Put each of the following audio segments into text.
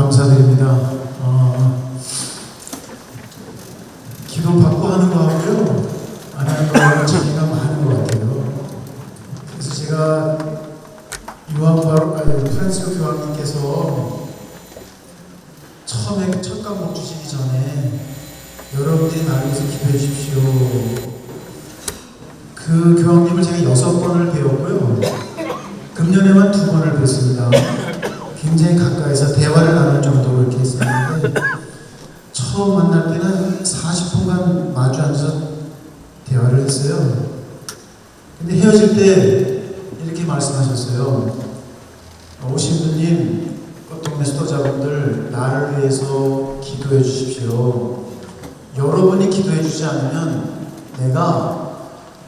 감사드립니다. 기도 받고 하는 거하고요, 안 하는 거하고는 차이가 많은 것 같아요. 그래서 제가 프란시스 교황님께서 처음에 첫 과목 주시기 전에 여러분들이 나를 위해서 기도해 주십시오. 그 교황님을 제가 6번을 배웠고요. 금년에만 2번을 뵀습니다. 굉장히 가까이서 대화를 나눌 정도로 이렇게 했었는데, 처음 만날 때는 40분간 마주 앉아서 대화를 했어요. 근데 헤어질 때 이렇게 말씀하셨어요. 오신 분님, 동네 수도자분들, 나를 위해서 기도해 주십시오. 여러분이 기도해 주지 않으면 내가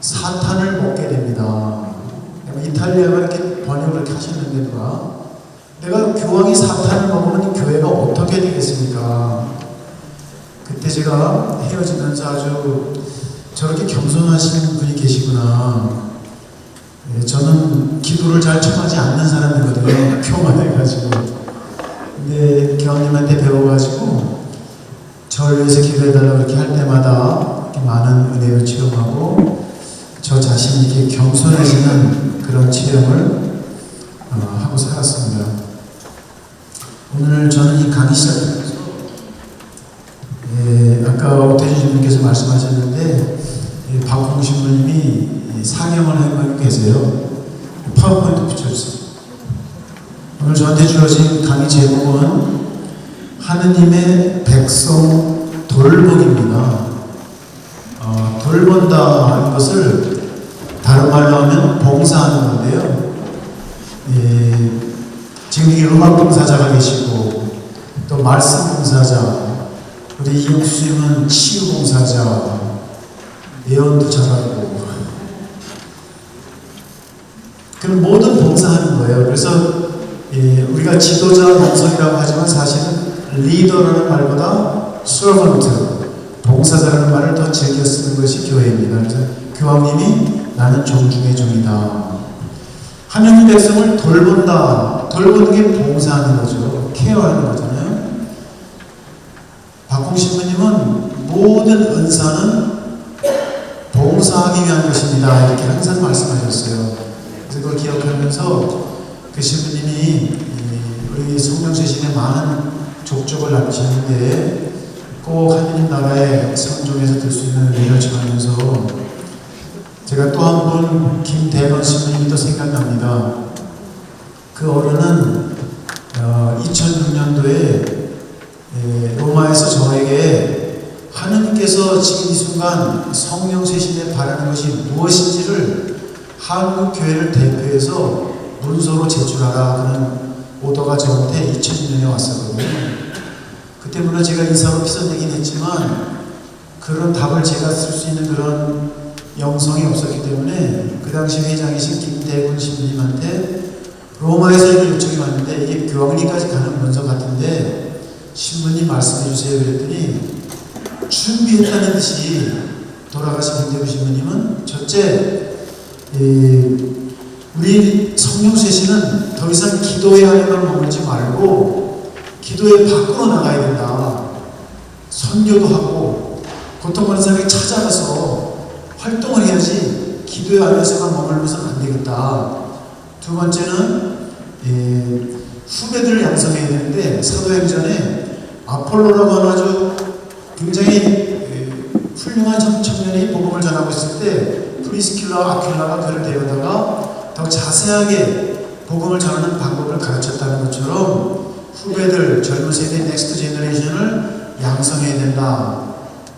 사탄을 먹게 됩니다. 이탈리아가 이렇게 번역을 이렇게 하셨는데, 내가 교황이 사탄을 먹으면 교회가 어떻게 되겠습니까? 그때 제가 헤어지면서 아주 저렇게 겸손하신 분이 계시구나. 저는 기도를 잘 청하지 않는 사람이거든요. 교만해가지고. 근데 교황님한테 배워가지고 저를 위해서 기도해달라고 이렇게 할 때마다 이렇게 많은 은혜를 체험하고 저 자신이 이렇게 겸손해지는 그런 체험을 하고 살았습니다. 오늘 저는 이 강의 시작하면서 아까 오태준 신부님께서 말씀하셨는데 박홍 신부님이 사경을 하고 계세요. 파워포인트 붙여주세요. 오늘 저한테 주어진 강의 제목은 하느님의 백성 돌보기입니다. 돌본다 하는 것을 다른 말로 하면 봉사하는 건데요. 지금 이 음악 봉사자가 계시고 또 말씀 봉사자, 우리 이용수 스님은 치유 봉사자, 예언도 잘하고, 그런 모든 봉사하는 거예요. 그래서 우리가 지도자 농성이라고 하지만 사실은 리더라는 말보다 서번트, 봉사자라는 말을 더 즐겨 쓰는 것이 교회입니다. 그래서 교황님이 나는 종중의 종이다. 하느님 백성을 돌본다. 돌보는 게 봉사하는 거죠. 케어하는 거잖아요. 박홍 신부님은 모든 은사는 봉사하기 위한 것입니다. 이렇게 항상 말씀하셨어요. 그래서 그걸 기억하면서 그 신부님이 우리 성령세신에 많은 족적을 남기셨는데 꼭 하느님 나라의 성종에서 들 수 있는 은혜를 전하면서 제가 또 한 분 김대건 신부님이 또 생각납니다. 그 어른은 2006년도에 로마에서 저에게 하느님께서 지금 이 순간 성령세신에 바라는 것이 무엇인지를 한국 교회를 대표해서 문서로 제출하라 하는 오더가 저한테 2002년에 왔었거든요. 그때 물론 제가 인사로 피선되긴 했지만 그런 답을 제가 쓸 수 있는 그런 영성이 없었기 때문에 그 당시 회장이신 김대근 신부님한테 로마에서 이런 요청이 왔는데 이게 교황님까지 가는 문서 같은데 신부님 말씀해 주세요 그랬더니 준비했다는 듯이 돌아가신 김대근 신부님은 첫째, 우리 성령세신은 더 이상 기도회 안에만 머물지 말고 기도회 밖으로 나가야 된다. 선교도 하고 고통받는 사람에게 찾아가서 활동을 해야지 기도회 안에서만 머물면서는 안 되겠다. 두 번째는 후배들을 양성해야 되는데 사도행전에 아폴로라고 하는 아주 굉장히 훌륭한 청년이 복음을 전하고 있을 때 프리스킬라와 아퀴라가 그를 데려다가 더 자세하게 복음을 전하는 방법을 가르쳤다는 것처럼 후배들, 젊은 세대 넥스트 제너레이션을 양성해야 된다.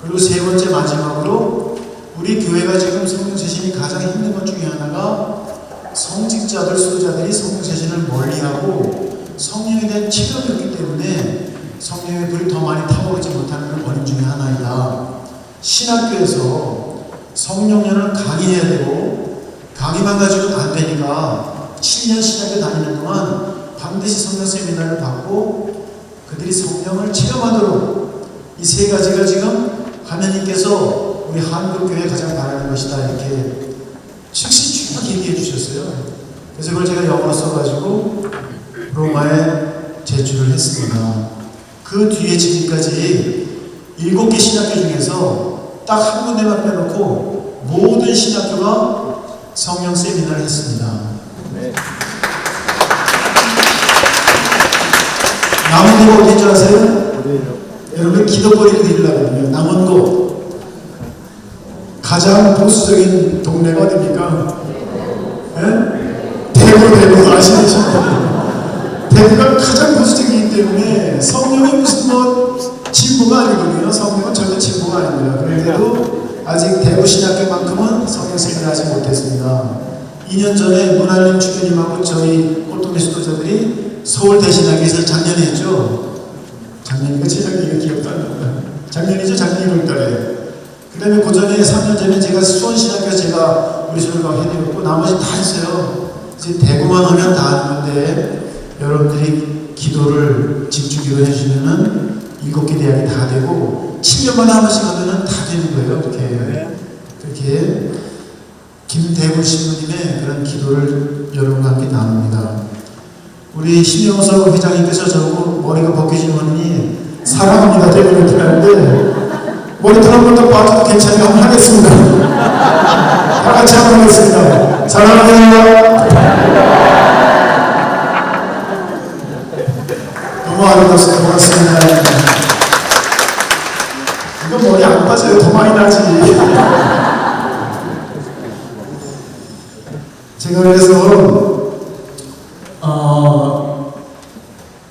그리고 세 번째 마지막으로 우리 교회가 지금 성령세신이 가장 힘든 것 중에 하나가 성직자들, 수도자들이 성령세신을 멀리하고 성령에 대한 체험이 없기 때문에 성령의 불이 더 많이 타오르지 못하는 원인 중에 하나이다. 신학교에서 성령년을 강의해야 되고 강의만 가지고는 안 되니까 7년 신학교 다니는 동안 반드시 성령 세미나를 받고 그들이 성령을 체험하도록 이 세 가지가 지금 하느님께서 우리 한국교회에 가장 바라는 것이다 이렇게 즉시 쭉 얘기해 주셨어요. 그래서 그걸 제가 영어로 써가지고 로마에 제출을 했습니다. 그 뒤에 지금까지 7개 신학교 중에서 딱 한 군데만 빼놓고 모든 신학교가 성령 세미나를 했습니다. 네. 남원도가 어딘 줄 아세요? 어디예요? 여러분 기도거리를 드리려거든요. 남원도 가장 보수적인 동네가 어딥니까? 네? 대구 아시죠? 대구가 가장 보수적이기 때문에 성령이 무슨 진보가 아니거든요. 성령은 절대 진보가 아닙니다. 그런데도 아직 대구 신학교만큼은 성령 세미나를 하지 못했습니다. 2년 전에 문알림 주교님하고 저희 꽃동네 수도자들이 서울 대신학교에서 작년에 했죠. 작년이가 재작년이가 기억도 안 납니다. 작년이죠. 작년 1월달에. 그 다음에 그 전에 3년 전에 제가 수원신학교에서 제가 우리 소리가 해드렸고 나머지 다 했어요. 이제 대구만 하면 다 하는 건데 여러분들이 기도를 집중기도 해주시면은 7개 대학이 다 되고 7년만에 한 번씩 하면은 다 되는 거예요. 그렇게 김대구 신부님의 그런 기도를 여러분과 함께 나눕니다. 우리 신영석 회장님께서 저보고 머리가 벗겨지더니 사랑합니다 대구 이렇게 하는데 머리 들어본 것도 봐도 괜찮으면 한번 하겠습니다. 다 같이 한번 하겠습니다. 사랑합니다. 너무 아름답습니다. 고맙습니다. 이거 머리 안 빠져요. 더 많이 나지. 제가 그래서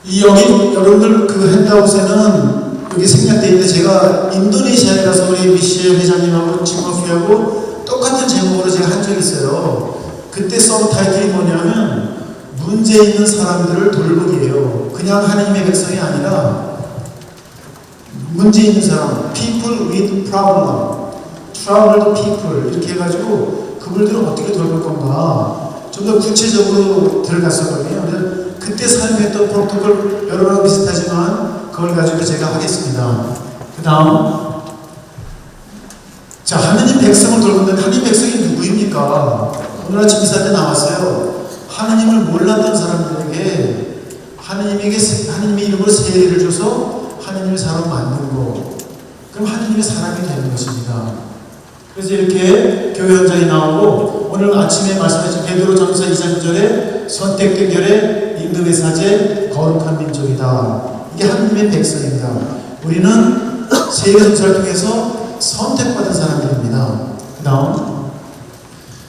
이 여기 여러분들 그 핸드아웃에는 여기 생략되어 있는데 제가 인도네시아에 가서 우리 미셸 회장님하고 지모피하고 똑같은 제목으로 제가 한 적이 있어요. 그때 써 타이틀이 뭐냐면 문제 있는 사람들을 돌보기예요. 그냥 하나님의 백성이 아니라 문제 있는 사람, people with problem, troubled people 이렇게 해가지고 그분들을 어떻게 돌볼 건가 좀 더 구체적으로 들어갔었거든요. 그때 사용했던 프로토콜 여러분 비슷하지만 그걸 가지고 제가 하겠습니다. 그 다음 자 하느님 백성을 돌보는데 하느님 백성이 누구입니까? 오늘 아침 기사 때 나왔어요. 하느님을 몰랐던 사람들에게 하느님의 이름으로 세례를 줘서 하느님의 사람 만든 거 그럼 하느님의 사람이 되는 것입니다. 그래서 이렇게 교회 현장이 나오고 오늘 아침에 말씀하신 베드로전서 2장 9절에 선택된 결에 임금의 사제 거룩한 민족이다. 이게 하느님의 백성입니다. 우리는 세계 선서를 통해서 선택받은 사람들입니다. 그 다음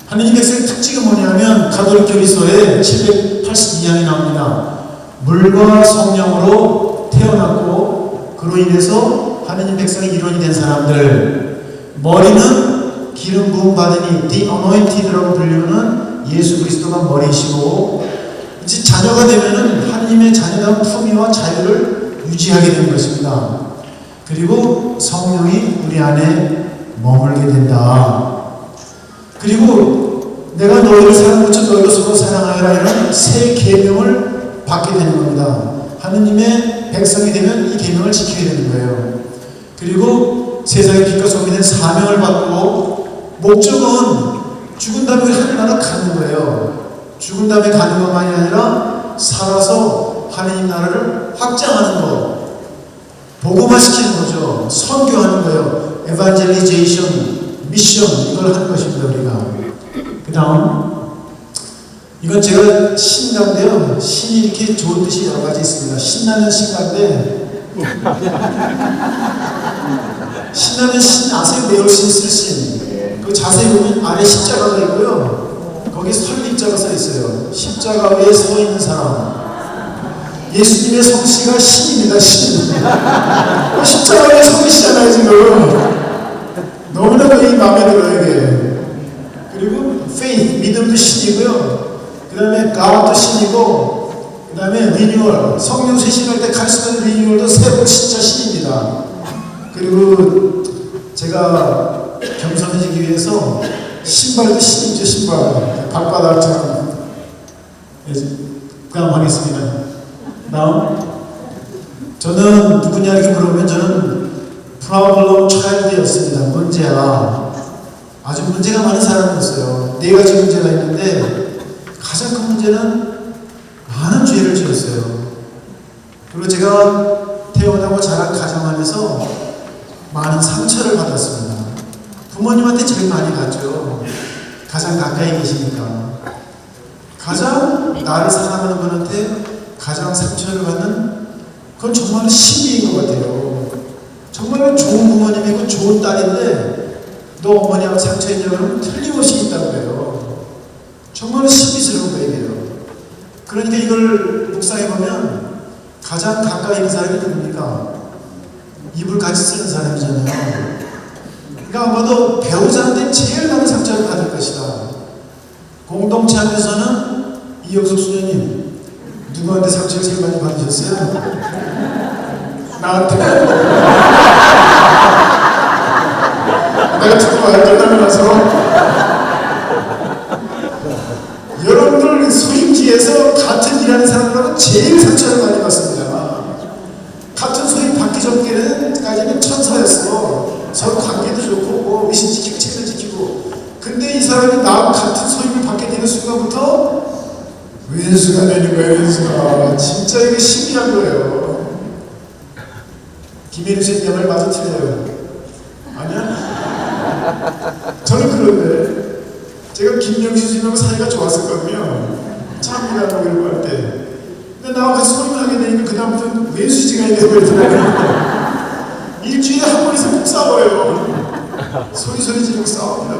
하느님 백성의 특징은 뭐냐면 가톨릭 교리서에 782항이 나옵니다. 물과 성령으로 태어났고 그로 인해서 하느님 백성의 일원이 된 사람들 머리는 기름 부음 받으니 The Anointed라고 불리는 예수 그리스도가 머리이시고 이제 자녀가 되면은 하느님의 자녀다운 품위와 자유를 유지하게 되는 것입니다. 그리고 성령이 우리 안에 머물게 된다. 그리고 내가 너희를 사랑한 것처럼 너희도 서로 사랑하여라 이런 새 계명을 받게 되는 겁니다. 하느님의 백성이 되면 이 계명을 지키게 되는 거예요. 그리고 세상의 빛과 소금이 된 사명을 받고 목적은 죽은 다음에 하늘나라 가는 거예요. 죽은 다음에 가는 것만이 아니라 살아서 하느님 나라를 확장하는 것, 복음화시키는 거죠. 선교하는 거예요. 에반젤리제이션, 미션 이걸 하는 것입니다. 우리가. 그 다음 이건 제가 신가인데요. 신이 이렇게 좋은 뜻이 여러 가지 있습니다. 신나는 신가인데 신나는 신 아세요? 매울신 쓸신 그 자세히 보면 아래 십자가가 있고요. 거기 설립자가 써 있어요. 십자가 위에 서 있는 사람. 예수님의 성씨가 신입니다. 신. 십자가 위에 서 계시잖아요 지금. 너무나도 이 마음에 들어요 이게. 그리고 faith 믿음도 신이고요. 그 다음에 God도 신이고 그 다음에 리뉴얼 성령 쇄신할 때 가르치는 리뉴얼도 새로운 진짜 신입니다. 그리고 제가 겸손해지기 위해서 신발도 신이죠. 신발 발바닥처럼 하겠습니다. 다음 저는 누구냐 이렇게 물어보면 저는 프로블럼 차일드였습니다. 문제야. 아주 문제가 많은 사람이었어요. 4가지 문제가 있는데 가장 큰 문제는 많은 죄를 지었어요. 그리고 제가 태어나고 자란 가정 안에서 많은 상처를 받았습니다. 부모님한테 제일 많이 갔죠. 가장 가까이 계시니까. 가장 나를 사랑하는 분한테 가장 상처를 받는, 그건 정말 신비인 것 같아요. 정말 좋은 부모님이고 좋은 딸인데 너 어머니하고 상처 있냐고 하면 틀림없이 있다고 해요. 정말 신비스러운 거예요. 그러니까 이걸 묵상해보면 가장 가까이 있는 사람이 누굽니까? 입을 같이 쓰는 사람이잖아요. 그러니까 아마도 배우자한테 제일 많은 상처를 받을 것이다. 공동체 안에서는 이영숙 수녀님 누구한테 상처를 제일 많이 받으셨어요? 나한테. 내가 듣고 말 끝나고 나서 여러분들 소임지에서 같은 일하는 사람들하고 제일 상처를 많이 받습니다. 같은 소임 받기 전까지는 천사였어. 서로 관계도 좋고 뭐 의신 지키고 책을 지키고. 근데 이 사람이 나와 같은 소임을 받게 되는 순간부터 왼수가 되는 거예요. 왼수가. 진짜 이게 신기한 거예요. 김혜루 씨의 말 맞아 틀려요? 아니야? 저는 그런데 제가 김영수 씨하고 사이가 좋았었거든요. 참이라고 이런 거 할 때. 근데 나와 같이 소임을 하게 되니까 그다음부터는 왼수지간이 되어버리더라고요. 일주일에 한 번에서 꼭 싸워요. 소리 지르고 싸웁니다.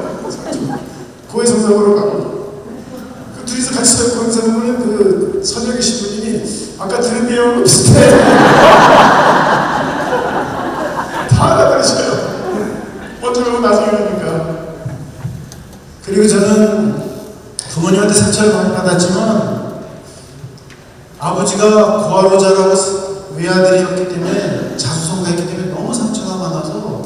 고해성사으로 가고. 그 둘이서 같이 거기서 보면 그 선여 계신 분이 아까 들은 내용과 비슷해. 다 알아들으셔요. 어쩌면 나중에 하니까. 그리고 저는 부모님한테 상처를 많이 받았지만 아버지가 고아로 자라고 외아들이었기 때문에 자수성가했기 때문에 너무 상처가 많아서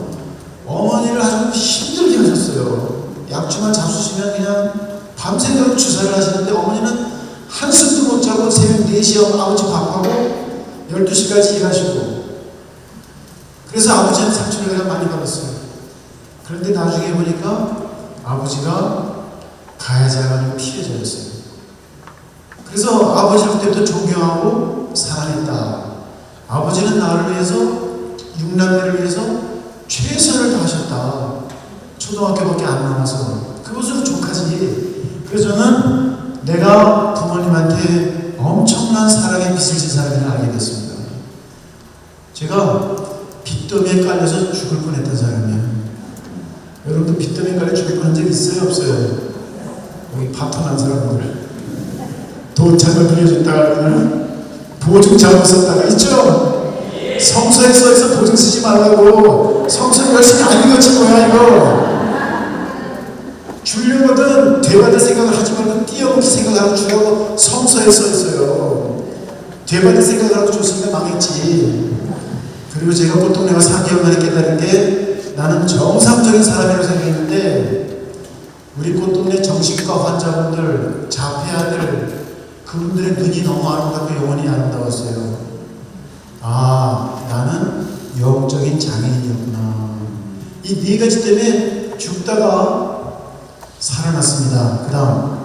어머니를 아주 힘들게 하셨어요. 약주만 잡수시면 그냥 밤새도록 주사를 하시는데 어머니는 한숨도 못 자고 새벽 4시에 아버지 밥하고 12시까지 일하시고. 그래서 아버지는 상처를 내가 많이 받았어요. 그런데 나중에 보니까 아버지가 가해자가 아니고 피해자였어요. 그래서 아버지를 그때부터 존경하고 사랑했다. 아버지는 나를 위해서, 6남매를 위해서 최선을 다하셨다. 초등학교밖에 안 남아서. 그것으로 족하지. 그래서 저는 내가 부모님한테 엄청난 사랑의 빚을 진 사람을 알게 됐습니다. 제가 빚더미에 깔려서 죽을 뻔했던 사람이에요. 여러분도 빚더미에 깔려 죽을 뻔한 적 있어요? 없어요? 여기 파토난 사람들. 도장을 빌려줬다가 보증 잘못 썼다가 있죠? 성서에 써있어 보증 쓰지 말라고. 성서 열심히 안 읽었지 뭐야 이거. 주려거든 되받을 생각을 하지 말고 띄어먹기 생각하고 주라고 성서에 써있어요. 되받을 생각을 하고 줬으니까 망했지. 그리고 제가 보통 내가 4개월 만에 깨달은 게 나는 정상적인 사람이라고 생각했는데 우리 꽃동네 정신과 환자분들, 자폐아들 그분들의 눈이 너무 아름답고 영혼이 아름다웠어요. 아, 나는 영적인 장애인이었구나. 이 4가지 때문에 죽다가 살아났습니다. 그 다음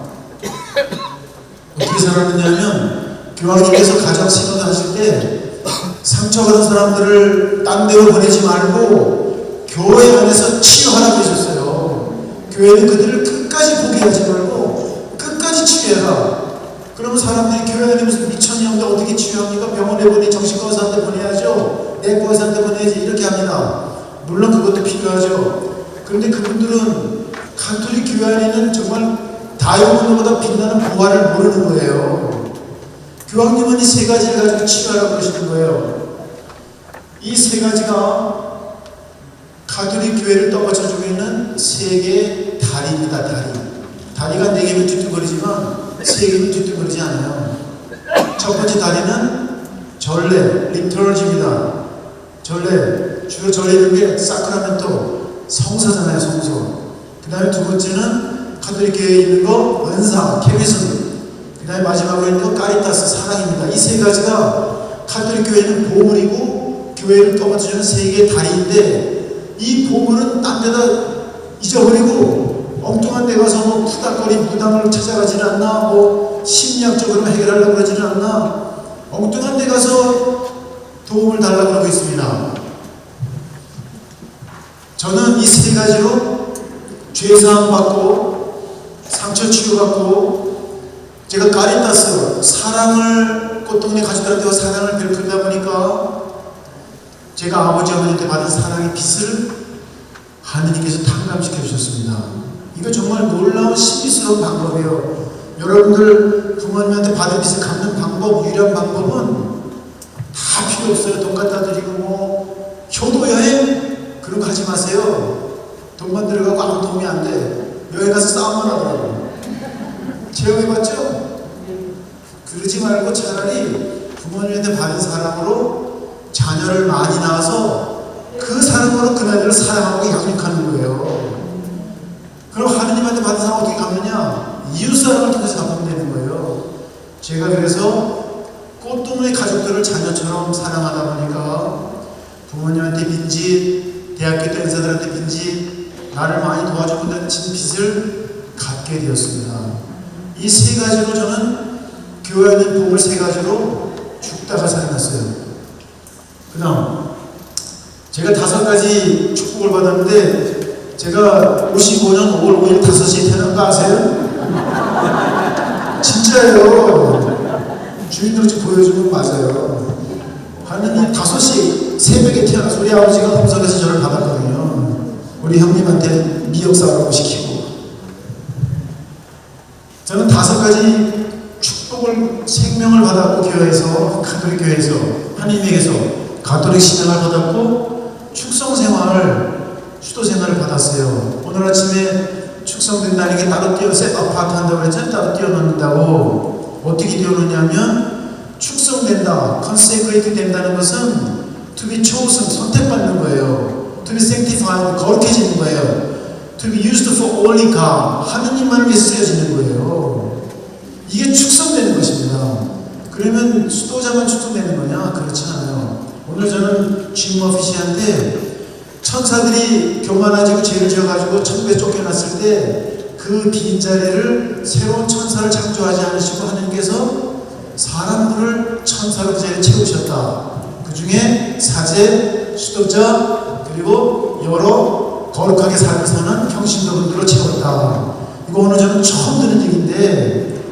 어떻게 살았느냐면 교황님께서 가정 신호를 하실 때 상처받은 사람들을 딴 데로 보내지 말고 교회 안에서 치유하라고 하셨어요. 교회는 그들을 끝까지 포기하지 말고 끝까지 치유해라. 그러면 사람들이 교회 안에 무슨 미천이었는데 어떻게 치유합니까? 병원에 보내, 정신과 의사한테 보내야죠. 내과 의사한테 보내야지. 이렇게 합니다. 물론 그것도 필요하죠. 그런데 그분들은 가톨릭 교회 안에는 정말 다이아몬드보다 빛나는 보화를 모르는 거예요. 교황님은 이 3가지를 가지고 치유하라고 그러시는 거예요. 이 3가지가 가톨릭 교회를 떠받쳐주고 있는 3개의 다리입니다. 다리가 4개면 뒤뚱거리지만 3개는 뒤뚱거리지 않아요. 첫 번째 다리는 전례, 리터럴지입니다. 전례, 주로 전례는 게 사크라멘토, 성사잖아요. 성소. 그 다음에 두 번째는 가톨릭 교회에 있는 거 은사, 케미슨. 그 다음에 마지막으로 있는 거 까리타스, 사랑입니다. 이 3가지가 가톨릭 교회는 보물이고 교회를 떠받쳐주는 3개의 다리인데 이 보물은 딴 데다 잊어버리고 엉뚱한 데 가서 뭐 푸닥거리 무당을 찾아가지는 않나, 뭐 심리학적으로 해결하려고 그러지는 않나, 엉뚱한 데 가서 도움을 달라고 하고 있습니다. 저는 이 세 가지로 죄사함 받고 상처 치유받고 제가 카리타스 사랑을 꽃동네 가족들한테 사랑을 베풀다 보니까 제가 아버지 어머니한테 받은 사랑의 빚을 하느님께서 탕감시켜 주셨습니다. 이거 정말 놀라운 신비스러운 방법이에요. 여러분들 부모님한테 받은 빚을 갚는 방법, 유일한 방법은 다 필요 없어요. 돈 갖다 드리고 뭐 효도 여행 그런 거 하지 마세요. 돈만 들어가고 아무 도움이 안 돼. 여행 가서 싸움만 하더라고요. 체험해봤죠? 그러지 말고 차라리 부모님한테 받은 사랑으로 자녀를 많이 낳아서 그 사랑으로 그날들을 사랑하고 양육하는 거예요. 그럼 하느님한테 받은 사랑 어떻게 갚느냐? 이웃사랑을 통해서 갚으면 되는 거예요. 제가 그래서 꽃동네 가족들을 자녀처럼 사랑하다 보니까 부모님한테 빚지, 대학교 때 은사들한테 빚지, 나를 많이 도와준 분들한테 진 빚을 갚게 되었습니다. 이 세 가지로 저는 교회 안에 복을 세 가지로 죽다가 살아났어요. 그 다음 제가 5가지 축복을 받았는데 제가 55년 5월 5일 5시에 태어난 거 아세요? 진짜예요. 주인들 좀 보여주면 맞아요. 하느님 5시 새벽에 태어나서 우리 아버지가 홍성에서 저를 받았거든요. 우리 형님한테 미역 싸우라고 시키고. 저는 5가지 축복을 생명을 받았고 교회에서 가톨릭 교회에서 하느님에게서 가톨릭 신앙을 받았고 축성생활 수도생활을 받았어요. 오늘 아침에 축성된다는 게 따로 아파트 한다고 그랬잖아요. 따로 띄워놓는다고. 어떻게 띄워놓냐면 축성된다, consecrate 된다는 것은 to be chosen, 선택받는 거예요. to be sanctified, 거룩해지는 거예요. to be used for only God, 하느님만을 위해 쓰여지는 거예요. 이게 축성되는 것입니다. 그러면 수도자만 축성되는 거냐? 그렇지 않아요. 오늘 저는 주임 오피시한테 천사들이 교만해지고 죄를 지어가지고 천국에 쫓겨났을 때 그 빈자리를 새로운 천사를 창조하지 않으시고 하느님께서 사람들을 천사로 그 자리에 채우셨다. 그 중에 사제, 수도자, 그리고 여러 거룩하게 삶을 사는 평신도분들로 채웠다. 이거 오늘 저는 처음 듣는 얘기인데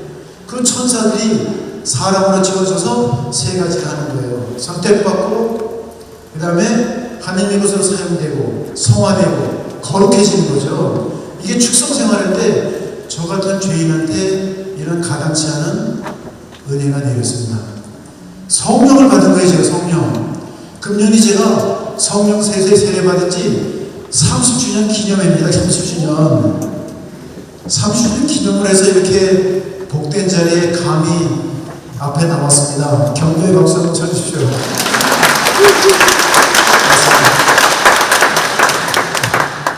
그 천사들이 사람으로 채워져서 세 가지를 하는 거예요. 선택받고 그 다음에 하느님의 것으로 사용되고 성화되고 거룩해지는 거죠. 이게 축성생활할 때 저 같은 죄인한테 이런 가당치 않은 은혜가 내렸습니다. 성령을 받은 거예요. 제가 성령. 금년이 제가 성령 세례 받은 지 30주년 기념입니다. 30주년 기념을 해서 이렇게 복된 자리에 감히 앞에 나왔습니다. 격려의 박수 한번 쳐주십시오.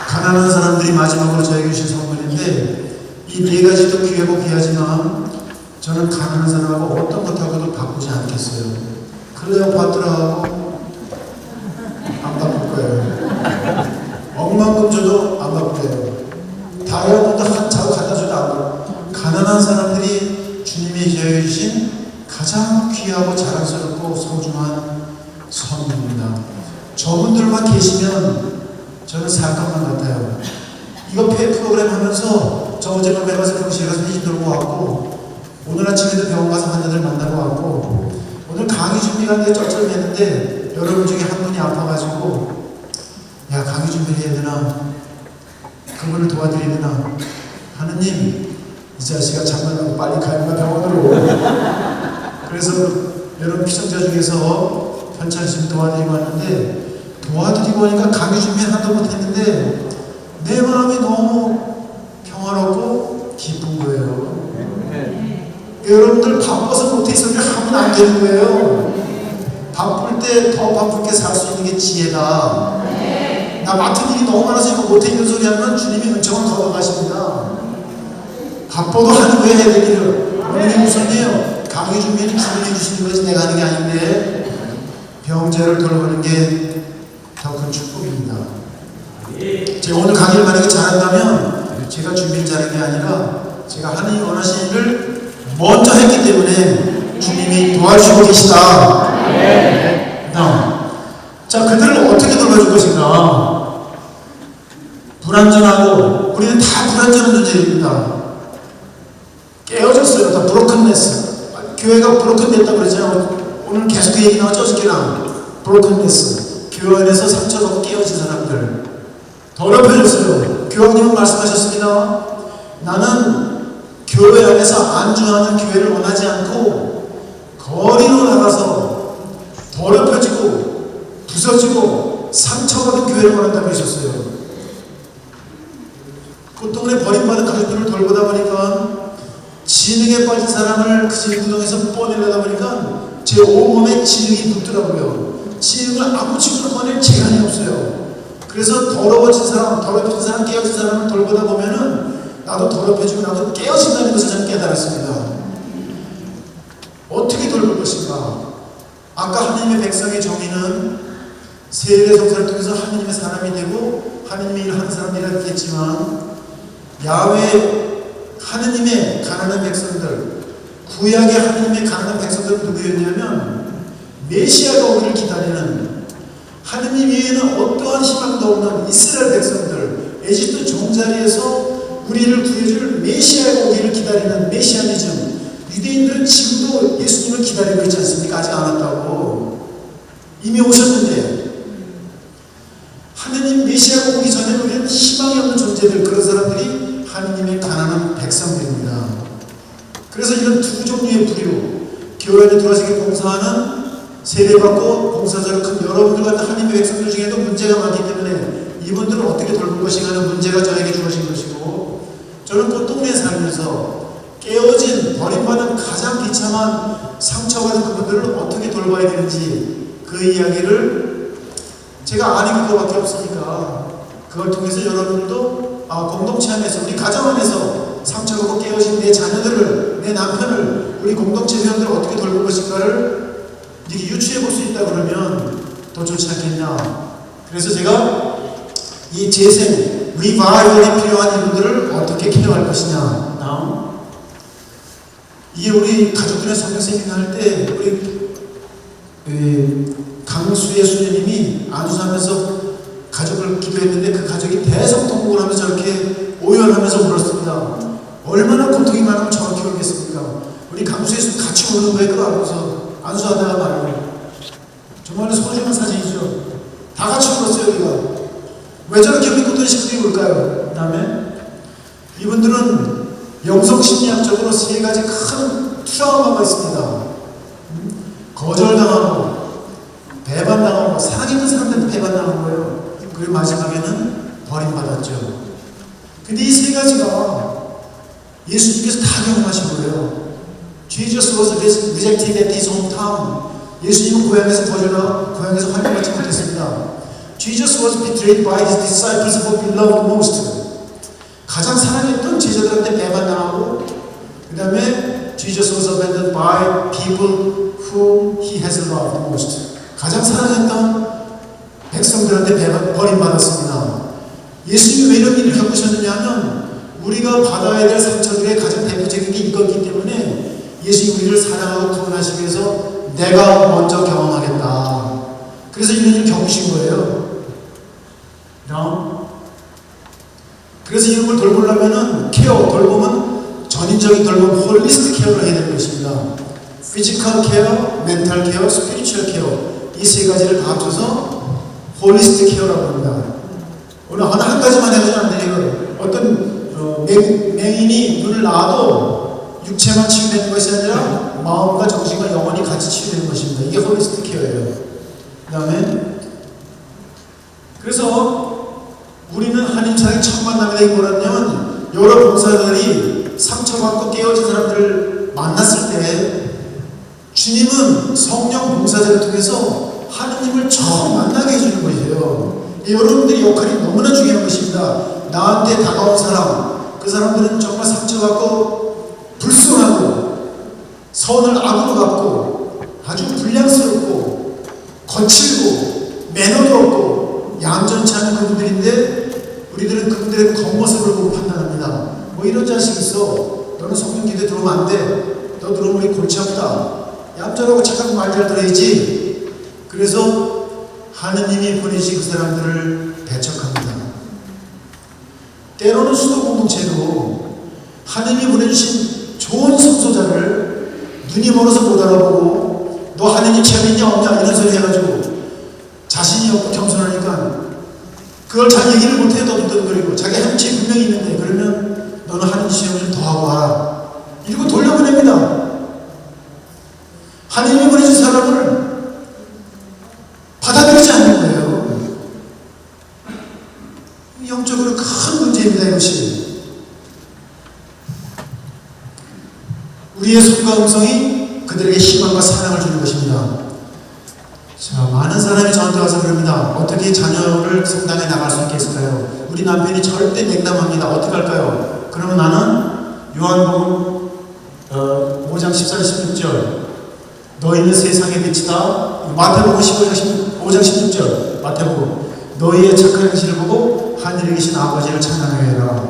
가난한 사람들이 마지막으로 저에게 주신 선물인데 이 4가지도 귀하고 귀하지만 저는 가난한 사람하고 어떤 것하고도 바꾸지 않겠어요. 클레오파트라하고 안 바꿀 거예요. 억만금 줘도 안 바꿀 거예요. 다이아몬드 한 자루 갖다 줘도 안 바꿀 거예요. 가난한 사람들이 주님이 제어해 주신 가장 귀하고 자랑스럽고 소중한 선물입니다. 저분들만 계시면 저는 사건만 같아요. 이거 프로그램 하면서 저 어제 밤에 가서 병실에 가서 회식 들고 왔고 오늘 아침에도 병원 가서 환자들 만나러 왔고 오늘 강의 준비하는데 쩔쩔했는데 여러분 중에 한 분이 아파가지고 야 강의 준비를 해야 되나 그분을 도와드려야 되나 하느님 이 자식아 장난하고 빨리 가야구나 병원으로 그래서 여러분 피청자 중에서 편찮으시면 도와드리고 왔는데 도와드리고 하니까 강의 준비 하나도 못했는데 내 마음이 너무 평화롭고 기쁜 거예요. 여러분들 바빠서 못해 있으면 하면 안 되는 거예요. 바쁠 때 더 바쁘게 살 수 있는 게 지혜다. 나 맡은 일이 너무 많아서 이거 못해 있는 소리 하면 주님이 은총을 걷어가십니다. 바빠도 하는 거예요. 해야 될 일을. 오늘이 우선이에요. 강의 준비는 주님이 주시는 거지 내가 하는 게 아닌데 병자를 돌보는 게 더 큰 축복입니다. 제가 오늘 강의를 만약에 잘한다면 제가 준비를 잘한 게 아니라 제가 하느님이 원하시는 일을 먼저 했기 때문에 주님이 도와주시고 계시다. 불안하고 우리는 다 불안정한 존재입니다. 깨어졌어요. 다 브로큰네스. 교회가 브로큰됐다고 그러잖아요. 오늘 계속 그 얘기 나왔죠. 어저께나 브로큰네스. 교회 안에서 상처받고 깨어진 사람들 더럽혀졌어요. 교황님은 말씀하셨습니다. 나는 교회 안에서 안주하는 교회를 원하지 않고 거리로 나가서 더럽혀지고 부서지고 상처받은 교회를 원한다고 하셨어요. 고통에 버림받은 가족들을 돌보다 보니까 진흙에 빠진 사람을 그 진구덩에서 뽀내려다 보니까 제 온몸에 진흙이 붙더라고요. 진흙을 아무 식으로 꺼낼 재간이 없어요. 그래서 더러워진 사람, 더럽혀진 사람, 깨어진 사람을 돌보다 보면은 나도 더럽혀지고 나도 깨어진다는 것을 저는 깨달았습니다. 어떻게 돌볼 것인가? 아까 하나님의 백성의 정의는 세례 성사를 통해서 하나님의 사람이 되고 하나님의 일을 하는 사람이라고 했지만 야훼 하나님의 가난한 백성들, 구약의 하나님의 가난한 백성들은 누구였냐면 메시아가 오기를 기다리는 하나님 외에는 어떠한 희망도 없는 이스라엘 백성들, 에집트 종자리에서 우리를 구해줄 메시아가 오기를 기다리는 메시아니즘. 유대인들은 지금도 예수님을 기다리고 있지 않습니까? 아직 안 왔다고. 이미 오셨는데 하나님 메시아가 오기 전에 우리는 희망이 없는 존재들, 그런 사람들이 하나님의 가난한 백성들입니다. 그래서 이런 두 종류의 부류, 교회 안에 들어와서 봉사하는 세례받고 봉사자로 큰 여러분들 같은 하나님의 백성들 중에도 문제가 많기 때문에 이분들은 어떻게 돌볼 것인가 하는 문제가 저에게 주어진 것이고, 저는 고통에 살면서 깨어진 버림받은 가장 비참한 상처받은 그분들을 어떻게 돌봐야 되는지 그 이야기를 제가 아는 그거밖에 없으니까 그걸 통해서 여러분들도 공동체 안에서 우리 가정 안에서 상처받고 깨어진 내 자녀들을, 내 남편을, 우리 공동체 회원들을 어떻게 돌볼 것인가를 이렇게 유추해 볼 수 있다 그러면 더 좋지 않겠냐. 그래서 제가 이 재생, 리바이벌이 필요한 이분들을 어떻게 케어할 것이냐. 이게 우리 가족들의 성경 세미나 할 때 우리 강수의 수녀님이 안수하면서 가족을 기도했는데 그 가족이 대성통곡을 하면서 저렇게 오열하면서 울었습니다. 얼마나 고통이 많으면 저렇게 울겠습니까? 우리 강수의 수 같이 우는 거예요. 그거 알고서 안수하다가 말이에요. 정말 소중한 사진이죠. 다 같이 울었어요. 우리가 왜 저렇게 우리 고통의 식구들이 울까요? 그 다음에 이분들은 영성심리학적으로 세 가지 큰 트라우마가 있습니다. 거절당하고 배반당하고, 사랑했던 사람들한테 배반당한 거예요. 그리고 마지막에는 버림받았죠. 근데 이 세 가지가 예수님께서 다 경험하신 거예요. Jesus was rejected at his hometown. 예수님은 고향에서 거절하고 고향에서 환영받지 못했습니다. Jesus was betrayed by his disciples who he loved most. 가장 사랑했던 제자들한테 배반당하고, 그 다음에 Jesus was abandoned by people whom he has loved most. 가장 사랑했던 백성들한테 버림받았습니다. 예수님이 왜 이런 일을 겪으셨느냐 하면 우리가 받아야 될 상처들의 가장 대표적인 게 이거기 때문에 예수님이 우리를 사랑하고 구원하시기 위해서 내가 먼저 경험하겠다. 그래서 이런 일을 겪으신 거예요. 그래서 이런 걸 돌보려면은 돌보면 전인적인 돌봄, 홀리스틱 케어를 해야 되는 것입니다. 피지컬 케어, 멘탈 케어, 스피리추얼 케어, 이 세 가지를 다 합쳐서 홀리스틱 케어라고 합니다. 오늘 한 가지만 해서는 안 돼요. 어떤 맹인이 눈을 놔도 육체만 치유되는 것이 아니라 마음과 정신과 영혼이 같이 치유되는 것입니다. 이게 홀리스틱 케어예요. 그 다음에 그래서 우리는 하나님 사랑의 첫 만남이 뭐라냐면 여러 봉사자들이 상처받고 깨어진 사람들을 만났을 때 주님은 성령 봉사자를 통해서 하나님을 처음 만나게 해주는 것이에요. 여러분들의 역할이 너무나 중요한 것입니다. 나한테 다가온 사람, 그 사람들은 정말 상처받고 불순하고 선을 악으로 갚고 아주 불량스럽고 거칠고 매너도 없고 얌전치 않은 그분들인데 우리들은 그분들의 겉모습을 보고 판단합니다. 뭐 이런 자식이 있어. 너는 성령 기도에 들어오면 안 돼. 너 들어오면 우리 골치 아프다. 얌전하고 착하고 말 잘 들어야지. 그래서 하느님이 보내신 그 사람들을 배척합니다. 때로는 수도 공동체도 하느님이 보내주신 좋은 성소자를 눈이 멀어서 못 알아보고 너 하느님 재밌냐 없냐 이런 소리 해가지고 자신이 없고 겸손하니까 그걸 잘 얘기를 못해 더듬더듬거리고 자기 한치 분명히 있는데 그러면 너는 하느님 시험을 좀 더 하고 와라 이러고 돌려보냅니다. 하느님이 보내준 사람을 받아들이지 않는 거예요. 영적으로 큰 문제입니다. 이것이 우리의 손과 음성이 그들에게 희망과 사랑을 주는 것입니다. 자, 많은 사람이 저한테 와서 그럽니다. 어떻게 자녀를 성당에 나갈 수 있겠을까요? 우리 남편이 절대 냉담합니다. 어떻게 할까요? 그러면 나는 요한복음 5장 14절 16절 너희는 세상의 빛이다. 마태복음 5장 16절 마태복음 너희의 착한 행실을 보고 하늘에 계신 아버지를 찬양하여라.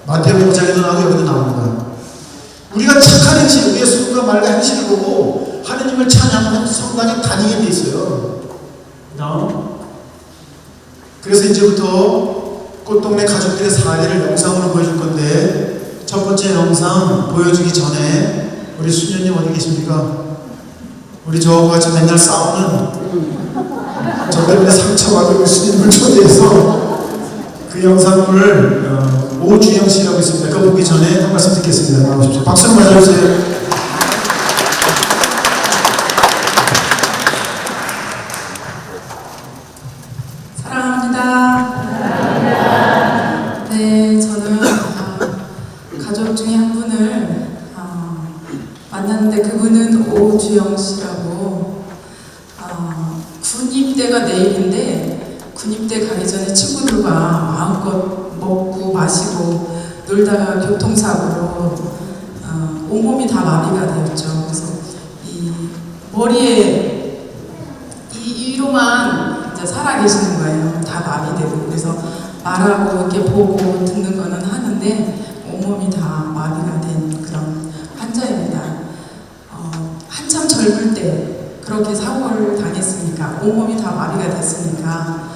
마태복음 5장에도 나오고 여기도 나옵니다. 우리가 착한 행실, 우리의 손과 말과 행실을 보고 하느님을 찬양하는 성당에 다니게 돼 있어요. 그래서 이제부터 꽃동네 가족들의 사례를 영상으로 보여줄 건데 첫 번째 영상 보여주기 전에 우리 수녀님 어디 계십니까? 우리 저하고 같이 맨날 싸우는 저 때문에 상처받은 수님을 초대해서 그 영상을 오주영 씨라고 있습니다. 그거 보기 전에 한 말씀 듣겠습니다. 나오십시오. 박수 한번 맞아주세요. 사랑합니다. 네, 저는 가족 중에 한 분을 만났는데 그분은 오주영 씨라고 군입대가 내일인데 군입대 가기 전에 친구들과 마음껏 먹고 마시고 놀다가 교통사고로 온몸이 다 마비가 되었죠. 그래서 이 머리에 이로만 이제 살아 계시는 거예요. 다 마비되고. 그래서 말하고 이렇게 보고 듣는 거는 하는데 온몸이 다 마비가 된 그런 환자입니다. 한참 젊을 때 그렇게 사고를 당했으니까 온몸이 다 마비가 됐으니까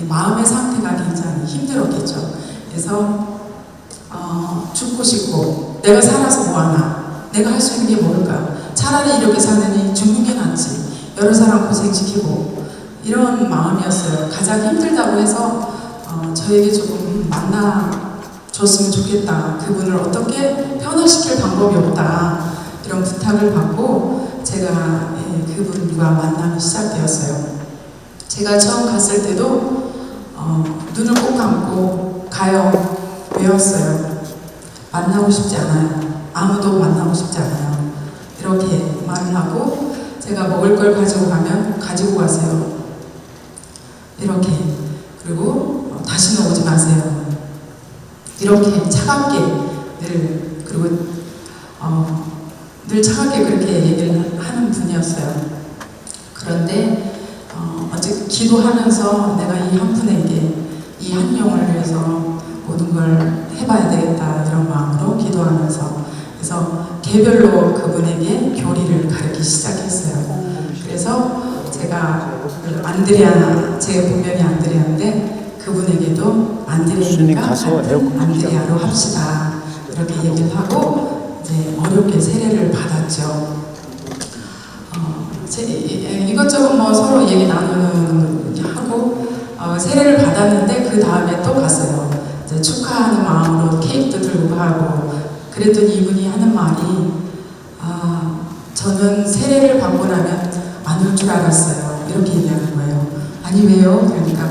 마음의 상태가 굉장히 힘들었겠죠. 그래서 죽고 싶고 내가 살아서 뭐하나 내가 할 수 있는 게 뭘까 차라리 이렇게 사느니 죽는 게 낫지 여러 사람 고생시키고 이런 마음이었어요. 가장 힘들다고 해서 저에게 조금 만나줬으면 좋겠다. 그분을 어떻게 변화시킬 방법이 없다. 이런 부탁을 받고 제가 그분과 만남이 시작되었어요. 제가 처음 갔을 때도 눈을 꼭 감고 가요. 외웠어요. 만나고 싶지 않아요. 아무도 만나고 싶지 않아요. 이렇게 말을 하고 제가 먹을 걸 가지고 가면 가지고 가세요. 이렇게. 그리고 다시는 오지 마세요. 이렇게 차갑게 늘 차갑게 그렇게 얘기를 하는 분이었어요. 그런데 어제 기도하면서 내가 이 한 분에게 이 한 영혼을 위해서 모든 걸 해봐야 되겠다 이런 마음으로 기도하면서 그래서 개별로 그분에게 교리를 가르치기 시작했어요. 그래서 제가 안드레아, 제 본명이 안드레아인데 그분에게도 안드레아니까 안드레아로 합시다 이렇게 얘기를 하고 이제 어렵게 세례를 받았죠. 이것저것 뭐 서로 얘기 나누는 하고 세례를 받았는데 그 다음에 또 갔어요. 이제 축하하는 마음으로 케이크도 들고 가고 그랬더니 이분이 하는 말이 저는 세례를 받고 나면 안 올 줄 알았어요. 이렇게 얘기하는 거예요. 아니 왜요? 그러니까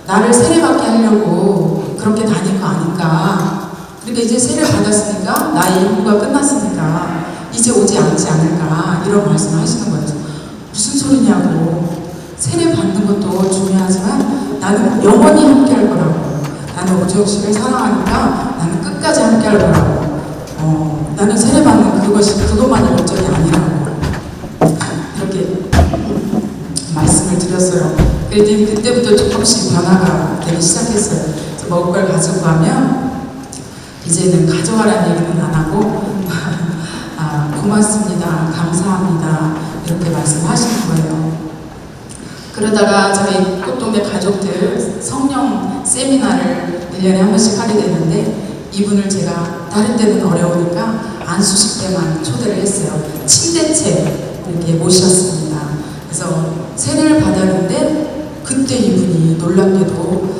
나를 세례받게 하려고 그렇게 다닌 거 아닌가. 그러니까 이제 세례 받았으니까 나의 임무가 끝났으니까 이제 오지 않을까 이런 말씀을 하시는 거예요. 무슨 소리냐고. 세례 받는 것도 중요하지만 나는 영원히 함께 할 거라고. 나는 오주영 씨를 사랑하니까 나는 끝까지 함께 할 거라고. 나는 세례 받는 그것만이 목적이 아니라고. 이렇게 말씀을 드렸어요. 그랬더니 그때부터 조금씩 변화가 되기 시작했어요. 그래서 먹을 걸 가지고 가면 이제는 가져가라는 얘기는 안 하고 고맙습니다. 감사합니다. 이렇게 말씀하시는 거예요. 그러다가 저희 꽃동네 가족들 성령 세미나를 1년에 한 번씩 하게 되는데 이분을 제가 다른 때는 어려우니까 안수식 때만 초대를 했어요. 침대채 이렇게 모셨습니다. 그래서 세례를 받았는데 그때 이분이 놀랍게도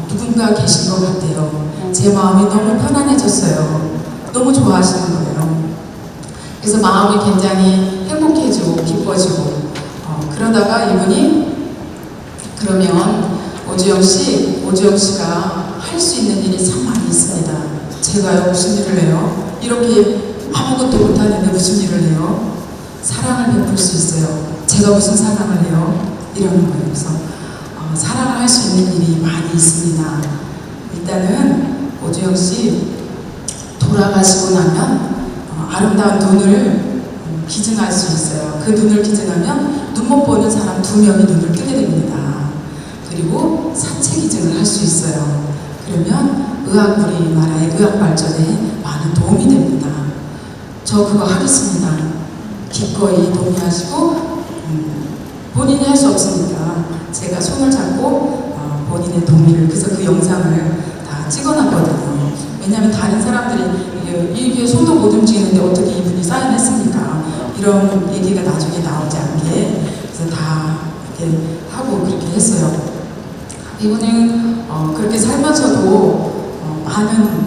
누군가 계신 것 같아요. 제 마음이 너무 편안해졌어요. 너무 좋아하시는 거예요. 그래서 마음이 굉장히 행복해지고 기뻐지고 그러다가 이분이 그러면 오주영 씨가 할 수 있는 일이 참 많이 있습니다. 제가요 무슨 일을 해요? 이렇게 아무것도 못하는데 무슨 일을 해요? 사랑을 베풀 수 있어요. 제가 무슨 사랑을 해요? 이러는 거예요. 그래서 사랑을 할 수 있는 일이 많이 있습니다. 일단은 오주영 씨 돌아가시고 나면 아름다운 눈을 기증할 수 있어요. 그 눈을 기증하면 눈 못 보는 사람 2명이 눈을 뜨게 됩니다. 그리고 산책 기증을 할 수 있어요. 그러면 우리나라의 의학 발전에 많은 도움이 됩니다. 저 그거 하겠습니다. 기꺼이 동의하시고 본인이 할 수 없으니까 제가 손을 잡고 본인의 동의를 그래서 그 영상을 다 찍어놨거든요. 왜냐하면 다른 사람들이 이게 손도 못 움직이는데 어떻게 이분이 사인했습니까? 이런 얘기가 나중에 나오지 않게 그래서 다 이렇게 하고 그렇게 했어요. 이분은 그렇게 살면서도 많은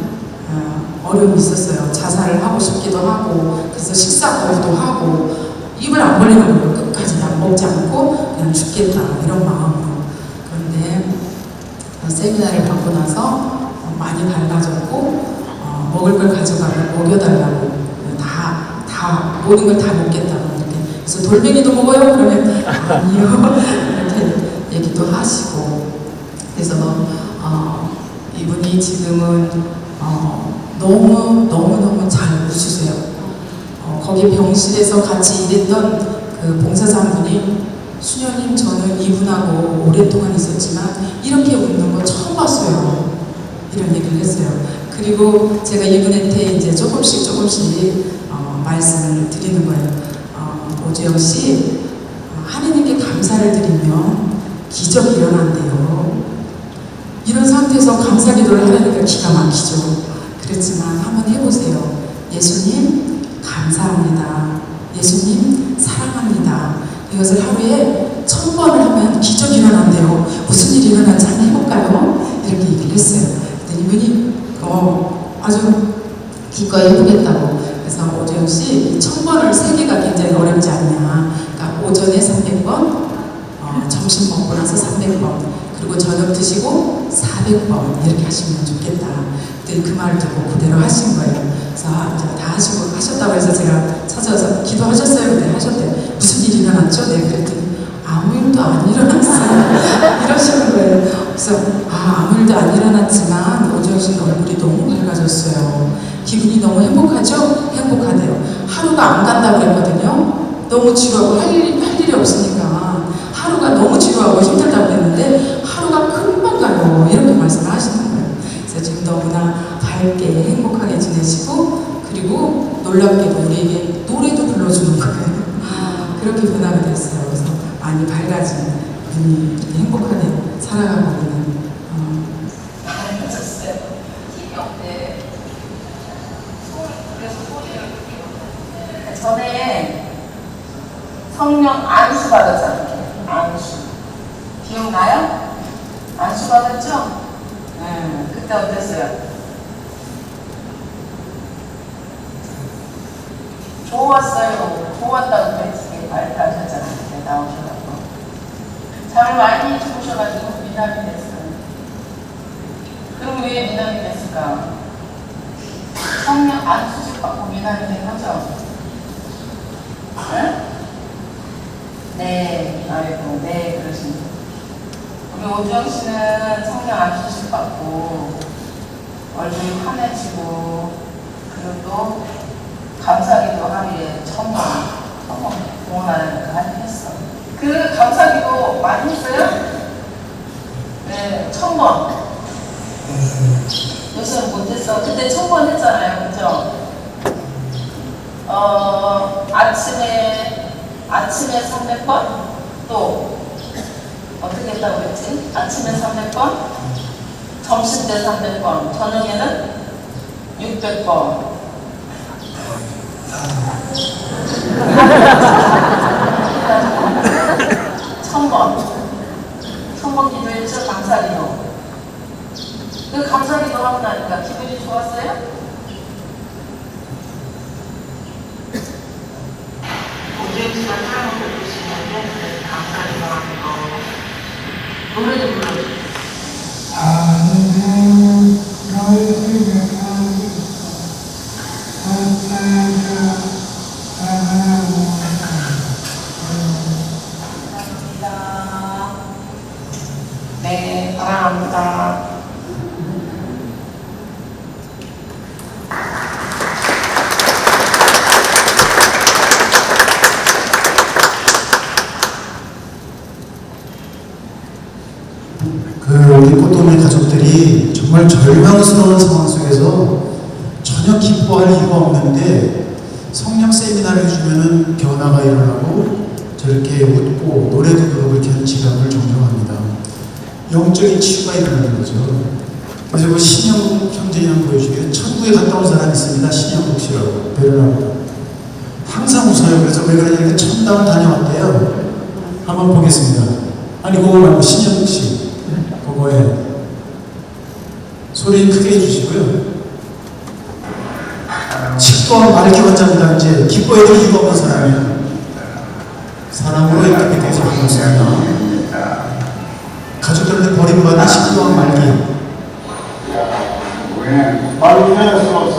어려움이 있었어요. 자살을 하고 싶기도 하고 그래서 식사 거부도 하고 입을 안 벌리는 거예요. 끝까지 약 먹지 않고 그냥 죽겠다 이런 마음으로. 그런데 세미나를 받고 나서 많이 밝아졌고 먹을 걸 가져가면 먹여달라고 다 모든 걸 다 먹겠다고 이렇게. 그래서 돌멩이도 먹어요? 그러면 아니요 이렇게 얘기도 하시고. 그래서 이분이 지금은 너무 잘 웃으세요. 거기 병실에서 같이 일했던 그 봉사자분이 수녀님 저는 이분하고 오랫동안 있었지만 이렇게 웃는 거 처음 봤어요. 이런 얘기를 했어요. 그리고 제가 이분한테 이제 조금씩 말씀을 드리는 거예요. 오주영 씨, 하느님께 감사를 드리면 기적이 일어난대요. 이런 상태에서 감사 기도를 하려니까 기가 막히죠. 그렇지만 한번 해보세요. 예수님 감사합니다. 예수님 사랑합니다. 이것을 하루에 1000번을 하면 기적이 일어난대요. 무슨 일이 일어난지 한번 해볼까요? 이렇게 얘기를 했어요. 그랬더니 이분이 아주 기꺼이 해보겠다고. 그래서 오주영 씨 1000번을 세기가 굉장히 어렵지 않냐. 그러니까 오전에 300번, 점심 먹고 나서 300번, 그리고 저녁 드시고 400번 이렇게 하시면 좋겠다. 그때 그 말을 듣고 그대로 하신 거예요. 그래서 다 하셨다고 해서 제가 찾아와서 기도하셨어요? 네, 하셨대요. 무슨 일이 일어났죠? 네, 그랬더니 아무 일도 안 일어났어요. 이러시는 거예요. 그래서 아무 일도 안 일어났지만 오주영 씨 얼굴이 너무 밝아졌어요. 기분이 너무 행복하죠? 행복하대요. 하루가 안 간다고 그랬거든요. 너무 지루하고 할 일이 없으니까 하루가 너무 지루하고 힘들다고 그랬는데 하루가 금방 가요. 이렇게 말씀을 하시는 거예요. 그래서 지금 너무나 밝게 행복하게 지내시고 그리고 놀랍게도 우리에게 노래도 불러주는 거예요. 그렇게 변화가 됐어요. 그래서 많이 밝아진 분이 이렇게 행복하게 살아가고 있는 밝아졌어요. 힘이 없대. 그래서 소리를 전에 성령 안수 받았잖아요. 안수 기억나요? 안수 받았죠? 네. 그때 어땠어요? 좋았어요. 좋았다고 그랬지. 발표하셨잖아요. 그때 나오셔가지고 잠을 많이 주무셔가지고 미남이 됐어요. 그럼 왜 미남이 됐을까? 성령 안수직 받고 미남이 된 거죠? 네? 네, 아이고, 네, 그러십니다. 우리 오주영 씨는 성령 안수식 받고 얼굴이 환해지고 그리고 또 감사기도 하루에 1000번 공헌하는 거 했어. 그 감사기도 많이 했어요? 네, 1000번. 요새는 못했어. 그때 1000번 했잖아요, 그죠? 아침에 300번, 또 어떻게 했다고 그랬지? 아침에 300번, 점심 때 300번, 저녁에는 600번. 1000번 기도했죠? 감사기도. 그 감사기도 하고 나니까 기분이 좋았어요? 오정씨가 사랑을 받고 싶은데 감사기도 하는 거. 노래도 불러줘. 감사합니다. 네, 사랑합니다. 우리 꽃도미 가족들이 정말 절망스러운 상황 속에서 전혀 기뻐할 이유가 없는데 성령 세미나를 해주면은 변화가 일어나고 저렇게 웃고 노래도 부르고 이렇게 하는 지감을 정정합니다. 영적인 치유가 일어나는 거죠. 그래서 그 신영국 형제님 한번 보여주게요. 천국에 갔다 온 사람이 있습니다. 신영국 씨라고 베르나고 항상 웃어요. 그래서 왜 그러냐면 천당을 다녀왔대요. 한번 보겠습니다. 아니 그거 말고 신영국 씨 그거에 소리 크게 해주시고요. 식도와 말기 환자입니다. 이제 기뻐해도 이유가 없는 사람이에요. 사랑으로 이렇게 돼서 반갑습니다. 가족들한테 버림받은 식도와 말기. 말로 표현할 수가 없어.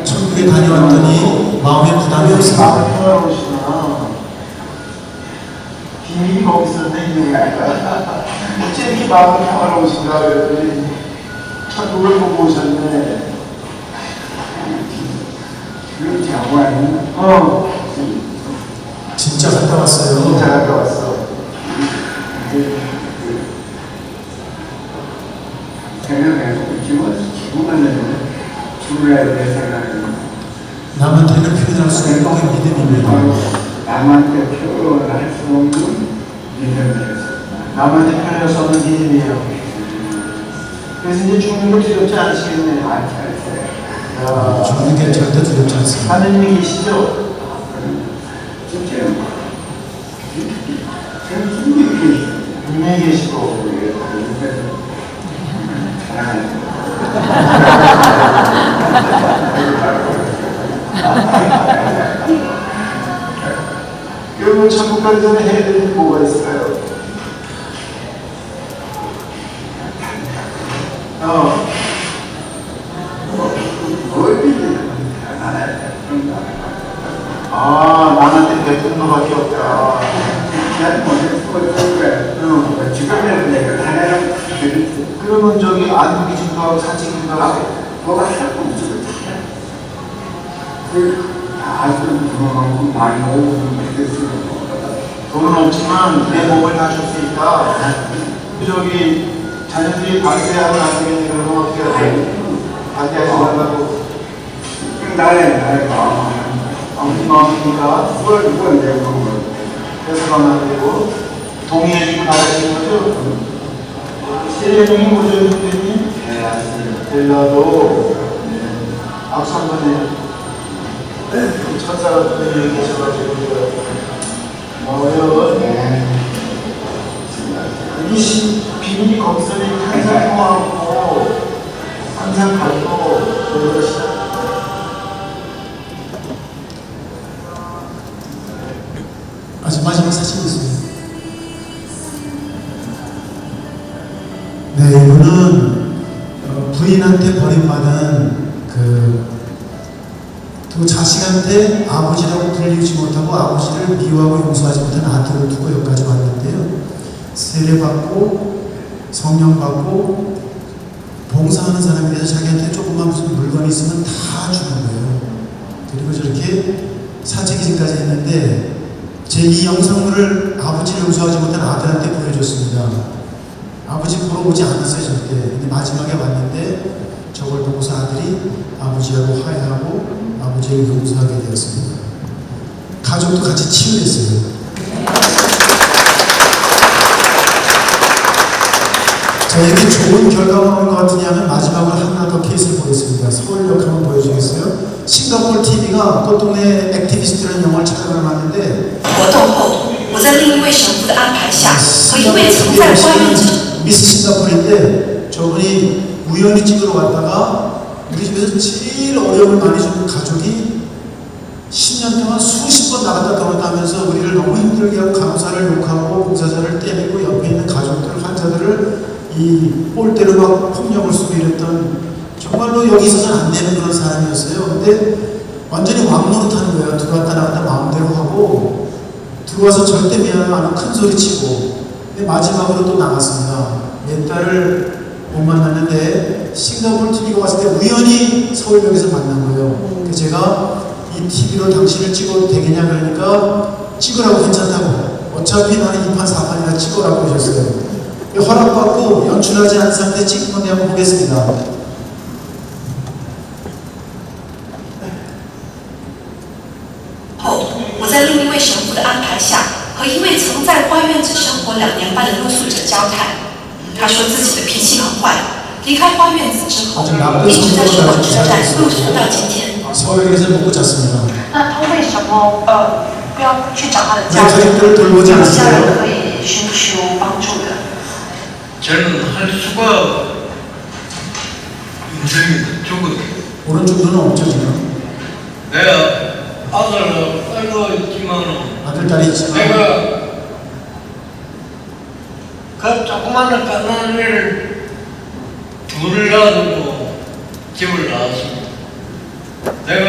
천국에 다녀왔더니 마음에 부담이 없습니다. 표현하시나. 비밀이 거기 있었네. 어째 이렇게 마음을 평화로우신가 그랬더니 천국을 보고 오셨네. 그렇게 하고 아니면 진짜 갔다 왔어요. 진짜 갔다 왔어. 생각해서 기분은 죽어야 될 생각은 남한테는 표현할 수 없는 게 믿음입니다. 남한테 표현할 수 없는 믿음이었어. 남한테 표현할 수 없는 믿음이에요. 그래서 이제 죽는 걸 두렵지 않으시겠네요. 않죠. 죽는 게 절대 두렵지 않습니다. 하느님이 계시죠? 분명히 계시고 여러분 천국 가기 전에 해야 될 일이 뭐가 있어요? 남한테 베푸는 것밖에 없다. 그러면 저기 안국이 증거하고 사직 증거하고 뭐가 하나도 없어. 돈은 없지만 내 몸을 다 줄 수 있다. 저기 자녀들이 반대하면 안 되겠니? 그러면 어떻게 해야 돼? 반대하지 말라고. 나의 아무튼 마음이니까 그래서 가면 안 되고 동의해주고 나가시는 거죠? 세례명이 뭐죠, 선생님? 델라도 악수 한번 해요. 천사가 여기 계셔가지고 이 비밀이 거기서 항상 통하고 항상 가고 그러시다. 마지막 사진이 있습니다. 네, 이분은 부인한테 버림받은 또 자식한테 아버지라고 불리지 못하고 아버지를 미워하고 용서하지 못한 아들을 두고 여기까지 왔는데요. 세례받고 성령받고 봉사하는 사람에 대해서 자기한테 조금만 무슨 물건이 있으면 다 주는 거예요. 그리고 저렇게 사제기증까지 했는데 제 이 영상물을 아버지를 용서하지 못한 아들한테 보여줬습니다. 아버지 보러 오지 않았어요, 절대. 근데 마지막에 왔는데 저걸 보고서 아들이 아버지하고 화해하고 아버지를 용서하게 되었습니다. 가족도 같이 치유했어요. 저에게 좋은 결과가 온 것 같으냐면 마지막으로 하나 더 케이스를 보겠습니다. 서울역 한번 보여주겠어요? 싱가포르 TV가 꽃동네 액티비스트라는 영화를 촬영을 하는데 活动后，我在另一位神父的安排下，和一位曾在关院者 미스 싱가포르인데 저분이 우연히 찍으러 왔다가 우리 집에서 제일 어려움을 많이 주는 가족이 10년 동안 수십 번 나갔다 들어왔다 하면서 우리를 너무 힘들게 하고 간호사를 욕하고 봉사자를 때리고 옆에 있는 가족들, 환자들을 이 볼대로 막 폭력을 쓰고 이랬던 정말로 여기 있어서는 안 되는 그런 사람이었어요. 근데 완전히 왕노릇하는 거예요. 들어왔다 나갔다 마음대로 하고 들어와서 절대 미안 안 하고 큰 소리 치고. 근데 마지막으로 또 나갔습니다. 몇 달을 못 만났는데 싱가포르 TV가 왔을 때 우연히 서울역에서 만난 거예요. 그래서 제가 이 TV로 당신을 찍어도 되겠냐 그러니까 찍으라고 괜찮다고. 어차피 나는 2판 4판이나 찍으라고 하셨어요. 허락받고 연출하지 않은 상태에 찍은 건데 한번 보겠습니다. 后，我在另一位神父的安排下，和一位曾在关院子生活2年半的露宿者交谈。他说自己的脾气很坏，离开花院子之后，一直在首尔车站露宿到今天。 서울역에서 먹고 잤습니다. 那他为什么不要去找他的 왜 家人？ 가족들을 돌보지 家人 않았어요? 可以寻求帮助的。 저는 할 수가 인생이 죽었어요. 오른쪽 눈은 없죠 지금. 내가 아들하고 딸도 있지만은 아들 딸이 있지만 내가 그 조그마한 까나리를 둘을 가지고 집을 나왔습니다. 내가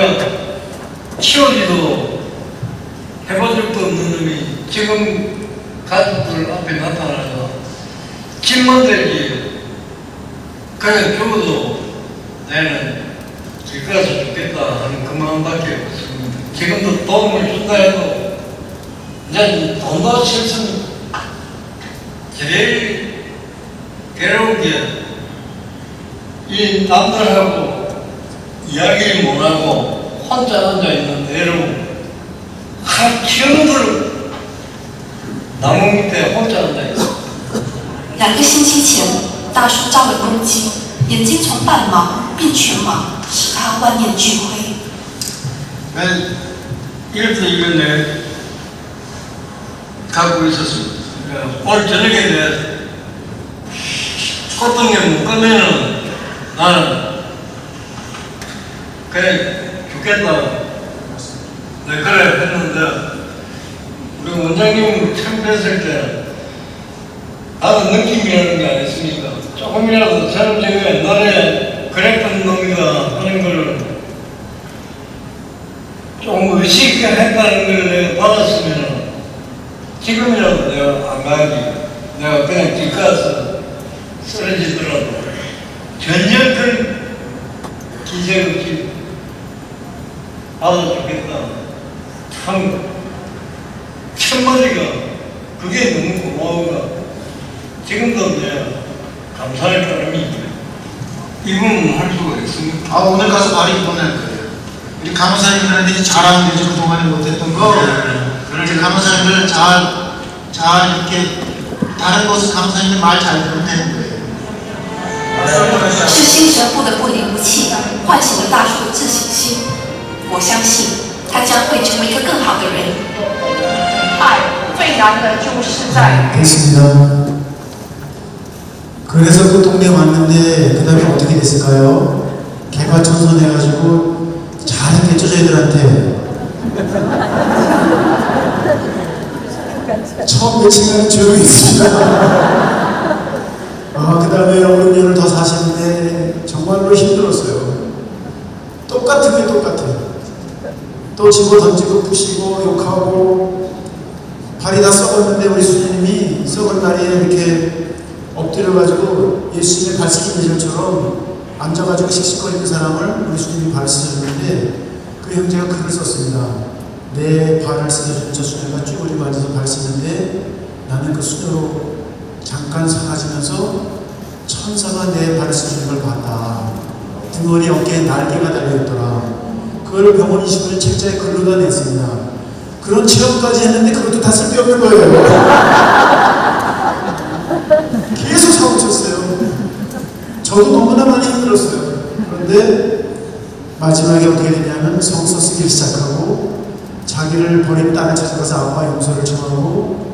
치워지도 해본 적도 없는 놈이 지금 가족들 앞에 나타나서 집 만들기 그냥 죽어도 나는 길 가서 죽겠다 하는 그 마음밖에 없습니다. 지금도 도움을 준다 해도 이제 돈도 실수는 제일 괴로운 게 이 남들하고 이야기를 못하고 혼자 앉아있는 외로움. 키우는 나무 밑에 혼자 앉아있어. 2个星期前，大叔遭了攻击，眼睛从半盲变全盲，使他万念俱灰。 이래서 이건 내 갖고 있었습니다. 오늘 저녁에 내 꽃등에 묶으면은 나는 그래 죽겠다. 네, 그래 했는데 우리 원장님 처음 뵀을 때 나도 느낌이라는 게 아니었습니까? 조금이라도 저는 제가 옛날에 그랬던 놈이다 하는 걸 좀 의식했다는 걸 내가 받았으면 지금이라도 내가 안 가야지. 내가 그냥 길 가서 쓰러지더라도 전혀 그 기재 없이 받아주겠다. 참 첫마디가 그게 너무 고마워가 지금도 내가 감사할 따름이 이분 할 수가 있습니까? 아 오늘 가서 바로 입원할 거예요. 우리 간호사님들한테 이제 잘하면 되지 그동안에 못했던 거. 이제 간호사님들 잘 이렇게 다른 곳 간호사님들 말 잘 들으면 되는 거예요. 是新神父的不离不弃，唤醒了大叔的自省心。我相信他将会成为一个更好的人。爱最难的就是在 됐습니다. 그래서 그 동네 왔는데 그 다음에 어떻게 됐을까요? 개과천선해가지고 잘했겠죠 저희들한테. 처음 며칠간은 조용히 있습니다. 그 다음에 5, 6년을 더 사시는데 정말로 힘들었어요. 똑같은 게 똑같아요. 또 집어 던지고 부시고 욕하고 발이 다 썩었는데 우리 수녀님이 썩은 다리에 이렇게 엎드려가지고 예수님의 발 씻긴 예절처럼 앉아가지고 씩씩거리는 사람을 우리 수녀님이 발을 씻어주는데 그 형제가 글을 썼습니다. 내 발을 씻어준 저 수녀가 쭈그리고 앉아서 발 씻는데 나는 그 수녀로 잠깐 사라지면서 천사가 내 발을 씻어주는 걸 봤다. 등허리 어깨에 날개가 달려있더라. 그걸 병원 20분의 책자에 글로 다 냈습니다. 그런 체험까지 했는데 그것도 다 쓸데없는 거예요. 계속 사고 쳤어요. 저도 너무나 많이 힘들었어요. 그런데 마지막에 어떻게 됐냐면 성서 쓰기 시작하고 자기를 버린 딸을 찾아가서 아빠 용서를 청하고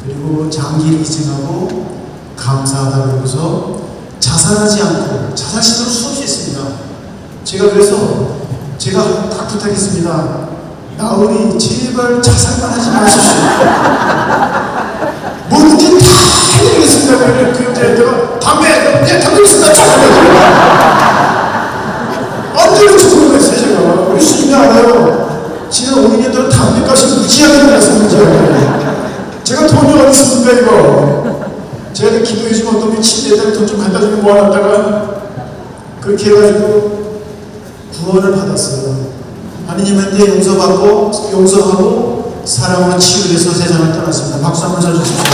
그리고 장기를 기증하고 감사하다 그러고서 자살하지 않고 자살 시도를 수없이 했습니다. 제가 그래서 제가 딱 부탁했습니다. 나으리 제발 자살만 하지 마십시오. 뭐든지 다 해드리겠습니다. 그 여자애가 담배 있습니다. 언제로 죽은 거였어요 제가. 우리 수님이 알아요. 지난 5년 동안 담배값이 무지하게 올랐습니다. 제가 돈이 어디 있습니까 이거. 제가 기도해주면 어떤 분이 침대에다가 돈 좀 갖다 주면 모아놨다가 그렇게 해가지고 구원을 받았어요. 하느님한테 용서하고 사랑으로 치유해서 세상을 떠났습니다. 박수 한번 쳐주십시오.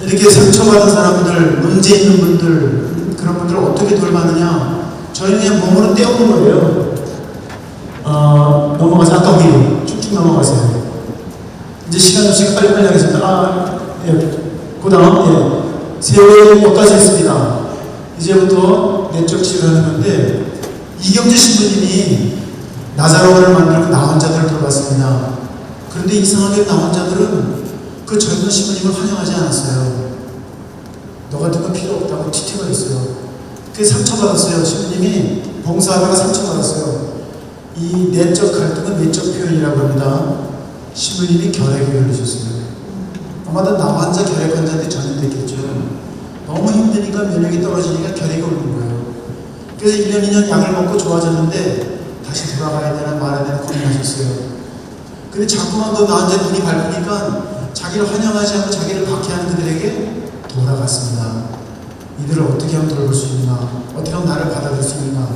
이렇게 상처받은 사람들, 문제 있는 분들, 그런 분들을 어떻게 돌봐느냐? 저희는 그냥 몸으로 떼어오는 거예요. 넘어가서 아까 우리 쭉쭉 넘어가세요. 이제 시간 없이 빨리빨리 하겠습니다. 예. 그 다음, 세월이 여기까지 했습니다. 이제부터 내적 치료하는 건데, 이경재 신부님이 나사로를 만들고 나 환자들을 돌봤습니다. 그런데 이상하게 나 환자들은 그 젊은 신부님을 환영하지 않았어요. 너 같은 건 필요 없다고 튀튀거렸어요. 그게 상처받았어요. 신부님이 봉사하다가 상처받았어요. 이 내적 갈등은 내적 표현이라고 합니다. 신부님이 결핵을 걸리셨어요. 아마도 나 환자 결핵 환자한테 전염됐겠죠. 너무 힘드니까 면역이 떨어지니까 결핵이 오는 거예요. 그래서 1년, 2년 약을 먹고 좋아졌는데 다시 돌아가야 되나 말아야 되나 고민하셨어요. 근데 자꾸만 더 나한테 눈이 밟으니까 자기를 환영하지 않고 자기를 박해하는 그들에게 돌아갔습니다. 이들을 어떻게 하면 돌볼 수 있나? 어떻게 하면 나를 받아들일 수 있나?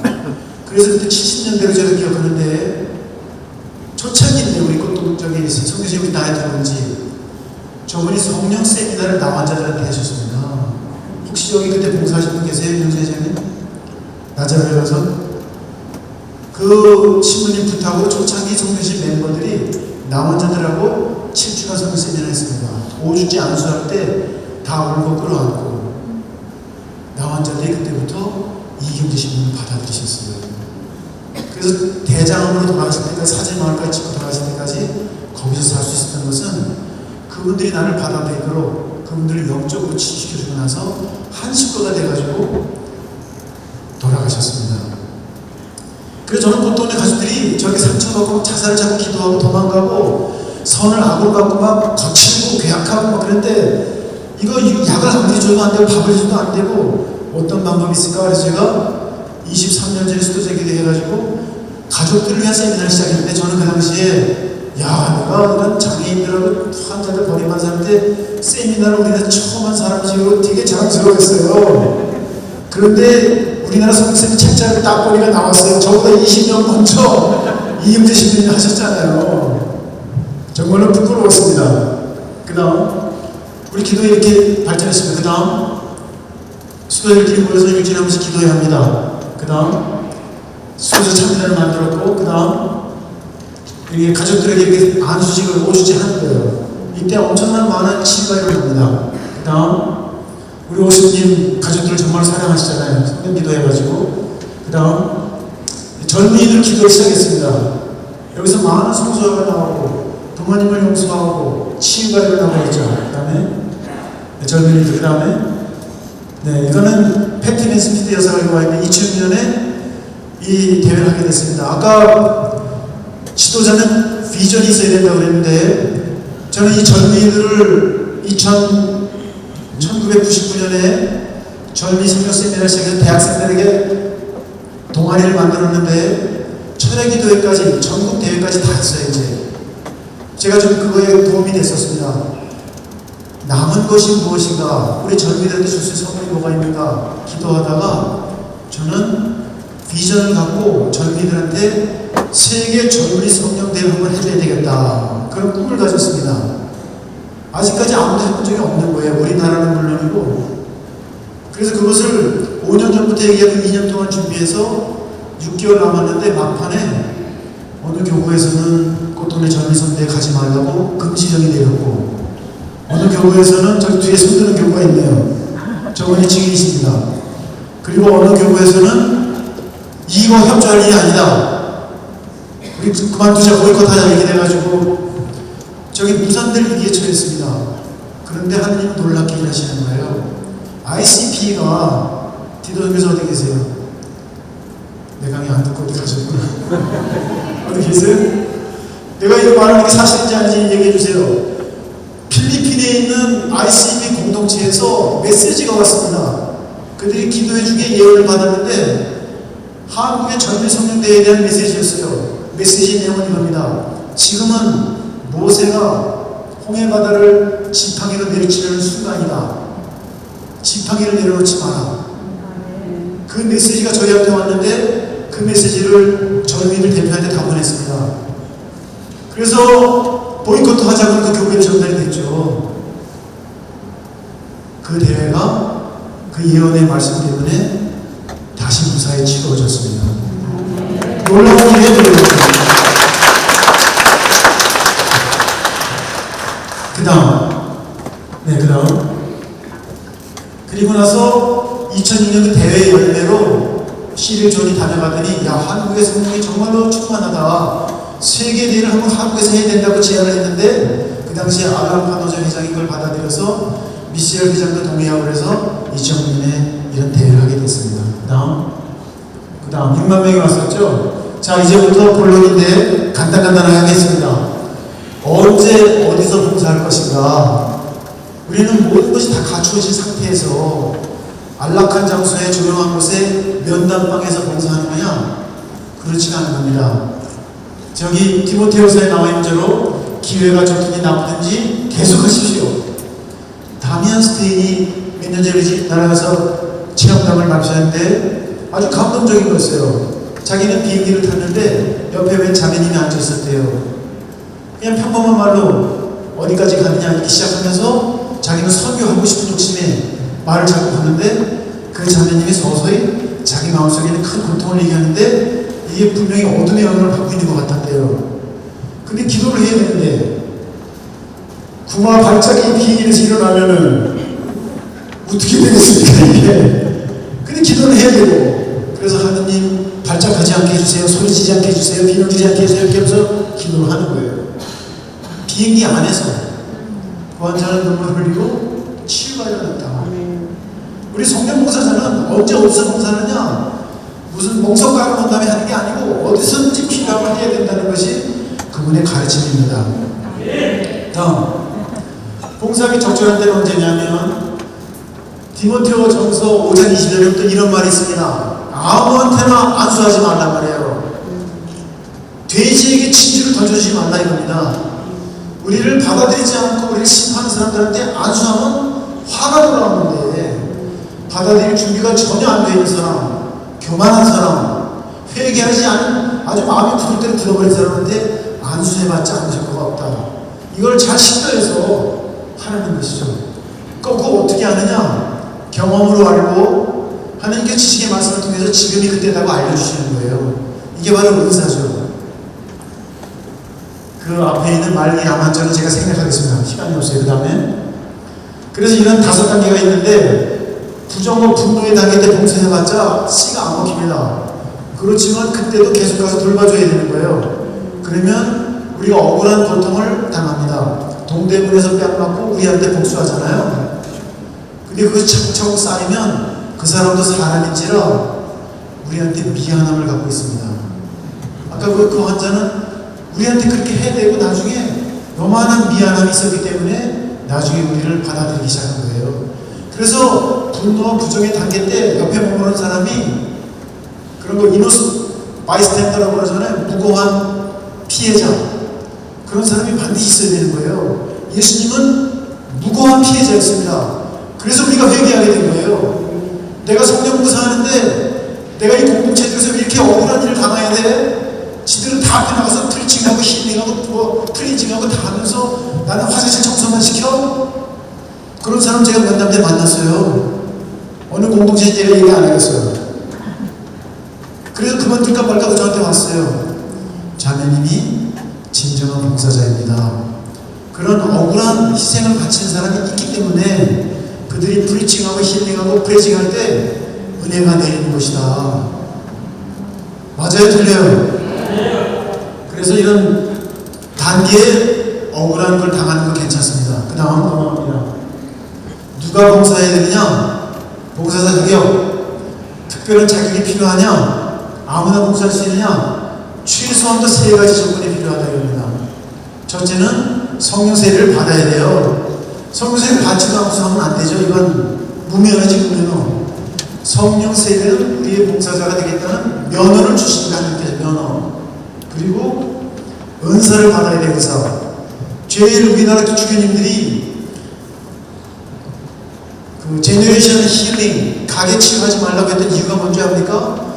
그래서 그때 70년대로 제가 기억하는데 초창기인데 우리 꽃도 저기 성교사님 우리 나이 들어온지 저분이 성령 세미나를 나 환자들한테 하셨습니다. 혹시 여기 그때 봉사하신 분 계세요? 윤세장님? 나자로에 가서 그 신부님 부탁으로 초창기 성교신 멤버들이 나 환자들하고 7주간 성교 세미나 했습니다. 5주째 안수할 때 다 울고 끌어안고 나 환자들이 그때부터 이경재 신부님을 받아들이셨어요. 그래서 대장암으로 돌아가실 때까지 사제마을까지 찍고 돌아가실 때까지 거기서 살 수 있었던 것은 그분들이 나를 받아들이도록 그분들을 영적으로 치유시켜주고 나서 한 식구가 돼가지고 돌아가셨습니다. 그래서 저는 꽃동네 가수들이 저렇게 상처받고 자살을 잡고 기도하고 도망가고 선을 악으로 갖고 막 거칠고 괴악하고 막 그랬는데 이거 약을 아무리 줘도 안 되고 밥을 줘도 안 되고 어떤 방법이 있을까? 그래서 제가 23년 전에 수도제기도 해가지고 가족들을 위한 세미나를 시작했는데 저는 그 당시에 내가 이런 장애인들하고 환자들 버림한 사람한테 세미나를 우리나라 처음 한 사람이고 되게 자랑스러웠어요. 그런데 우리나라 성교사님 책자를 딱 보니까 나왔어요. 저보다 20년 먼저 이경재 신부님이 하셨잖아요. 정말로 부끄러웠습니다. 그 다음 우리 기도에 이렇게 발전했습니다. 그 다음 수도일끼리 모여서 일진하면서 기도해야 합니다. 그 다음 수도자 참회를 만들었고 그 다음 이게 가족들에게 이렇게 안수직을 5주째 하는 거예요. 이때 엄청난 많은 치유가 일어납니다. 그 다음 우리 오스님 가족들을 정말 사랑하시잖아요. 성경 기도해가지고 그 다음 젊은이들 기도를 시작했습니다. 여기서 많은 성소가 나오고 부모님을 용서하고 치유가 일어나고 있죠. 그 다음에 젊은이들 그 다음에 이거는 패티 맨스피드 여사가 이루어 있는 2000년에 이 대회를 하게 됐습니다. 아까 지도자는 비전이 있어야 된다고 그랬는데 저는 이 젊은이들을 1999년에 젊은 성교 세미나를 시작해서 대학생들에게 동아리를 만들었는데 철야기도회까지 전국 대회까지 다 했어요. 이제 제가 좀 그거에 도움이 됐었습니다. 남은 것이 무엇인가? 우리 젊은이들한테 줄 수 있는 선물이 뭐가 있는가? 기도하다가 저는 비전을 갖고 젊은이들한테 세계 젊은이 성령대회를 한번 해줘야 되겠다. 그런 꿈을 가졌습니다. 아직까지 아무도 해본 적이 없는 거예요. 우리나라는 물론이고. 그래서 그것을 5년 전부터 얘기하고 2년 동안 준비해서 6개월 남았는데 막판에 어느 교구에서는 꽃동네 전미선대에 가지 말라고 금지령이 내렸고, 어느 교구에서는 저기 뒤에 손드는 교구가 있네요. 저분이 증인이십니다. 그리고 어느 교구에서는 이거 협조할 일이 아니다, 우리 그만두자, 보이콧하자 이렇게 돼가지고 저기 무산들 위기에 처했습니다. 그런데 하나님 놀랍게 일하시는 거예요. ICP가 디도님께서 어디 계세요? 내 강의 안 듣고 어디 가셨구나. 어디 계세요? 내가 이거 말하는 게 사실인지 아닌지 얘기해 주세요. 필리핀에 있는 ICP 공동체에서 메시지가 왔습니다. 그들이 기도회 중에 예언을 받았는데 한국의 전미 성령대에 대한 메시지였어요. 메시지 내용은 이겁니다. 지금은 모세가 홍해바다를 지팡이로 내리치려는 순간이다. 지팡이를 내려놓지 마라. 그 메시지가 저희한테 왔는데 그 메시지를 저희들 대표한테 다 보냈습니다. 그래서 보이콧 하자고 그 교회에 전달이 됐죠. 그 대회가 그 예언의 말씀 때문에 다시 무사히 치러졌습니다. 놀라운 일에 들어있습니다. 그 다음 그리고 나서 2006년 그 대회 열매로 시릴존이 다녀가더니, 야, 한국의 성령이 정말로 충만하다, 세계 대회를 한번 한국에서 해야 된다고 제안을 했는데, 그 당시에 아브라함 파노자 회장이 그걸 받아들여서 미셸 회장도 동의하고 그래서 2006년에 이런 대회를 하게 됐습니다. 그 다음 6만 명이 왔었죠. 자, 이제부터 본론인데 간단하게 하겠습니다. 언제 어디서 봉사할 것인가? 우리는 모든 것이 다 갖추어진 상태에서 안락한 장소에 조용한 곳에 면담방에서 봉사하는 거냐? 그렇지가 않은 겁니다. 저기 디모데후서에 나와 있는 대로 기회가 좋든지 나쁘든지 계속하십시오. 다미안 스테인이 몇 년 전에 나라에서 체험담을 발표했는데 아주 감동적인 거였어요. 자기는 비행기를 탔는데 옆에 웬 자매님이 앉아있었대요. 그냥 평범한 말로 어디까지 가느냐 이렇게 시작하면서 자기는 설교하고 싶은 욕심에 말을 자꾸 하는데 그 자매님이 서서히 자기 마음속에 있는 큰 고통을 얘기하는데 이게 분명히 어둠의 영향을 받고 있는 것 같았대요. 근데 기도를 해야 되는데 구마 발작이 비행기에서 일어나면은 어떻게 되겠습니까 이게. 근데 기도를 해야 되고, 그래서 하느님 발작하지 않게 해주세요, 소리치지 않게 해주세요, 비명지지 않게 해주세요 이렇게 하면서 기도를 하는 거예요. 비행기 안에서 그 환자는 눈물 흘리고 치유가 일어났다. 우리 성령봉사자는 언제 어디서 봉사하느냐, 무슨 멍석 깔아놓은 다음에 하는 게 아니고 어디서든지 필요하면 해야 된다는 것이 그분의 가르침입니다. 다음, 봉사하기 적절한 때는 언제냐면 디모데오 전서 5장 20절부터 이런 말이 있습니다. 아무한테나 안수하지 말란 말이에요. 돼지에게 진주를 던져주지 말라 이겁니다. 우리를 받아들이지 않고 우리를 심판하는 사람들한테 안수하면 화가 돌아오는데, 받아들일 준비가 전혀 안 되어 있는 사람, 교만한 사람, 회개하지 않은 아주 마음이 부을 대로 들어버린 사람한테 안수해봤자 아무 효과가 없다. 이걸 잘 신뢰해서 하라는 것이죠. 그거 어떻게 하느냐? 경험으로 알고 하나님께 지식의 말씀을 통해서 지금이 그때라고 알려주시는 거예요. 이게 바로 은사죠. 그 앞에 있는 말기 야만절은 제가 생각하겠습니다. 시간이 없어요. 그 다음에 그래서 이런 5단계가 있는데, 부정과 분노의 단계 때 봉사해봤자 씨가 안 먹힙니다. 그렇지만 그때도 계속 가서 돌봐줘야 되는 거예요. 그러면 우리가 억울한 고통을 당합니다. 동대문에서 뺨 맞고 우리한테 복수하잖아요. 근데 그것이 차곡차곡 쌓이면 그 사람도 사람인지라 우리한테 미안함을 갖고 있습니다. 아까 그 환자는 우리한테 그렇게 해대고 나중에 요만한 미안함이 있었기 때문에 나중에 우리를 받아들이기 시작한 거예요. 그래서 분노와 부정의 단계 때 옆에 머무는 사람이 그런 거 이노스 바이스탠더라고 그러잖아요. 무고한 피해자. 그런 사람이 반드시 있어야 되는 거예요. 예수님은 무고한 피해자였습니다. 그래서 우리가 회개하게 된 거예요. 내가 성령봉사하는데 내가 이 공동체에서 이렇게 억울한 일을 당해야 돼? 지들은 다 앞에 나가서 트리칭하고 힐링하고 클리징하고 다 하면서 나는 화장실 청소만 시켜? 그런 사람 제가 면담 때 만났어요. 어느 공동체인지 얘기 안 하겠어요. 그래서 그만둘까 말까 저한테 왔어요. 자매님이 진정한 봉사자입니다. 그런 억울한 희생을 바치는 사람이 있기 때문에 그들이 프리칭하고 힐링하고 프레징할 때 은혜가 내리는 것이다. 맞아요? 틀려요? 그래서 이런 단계에 억울한 걸 당하는 거 괜찮습니다. 그 다음 넘어갑니다. 누가 봉사해야 되느냐? 봉사자 자격. 특별한 자격이 필요하냐? 아무나 봉사할 수 있느냐? 최소한도 3가지 조건이 필요하다 이겁니다. 첫째는 성령 세례를 받아야 돼요. 성령 세례를 받지도 않고서 하면 안 되죠. 이건 무면허지, 무면허. 성령 세례는 우리의 봉사자가 되겠다는 면허를 주신다 하는 면허. 그리고 은사를 받아야 돼요. 은사. 제일 우리나라 주교님들이 그 제너레이션 힐링, 가게 치유하지 말라고 했던 이유가 뭔지 압니까?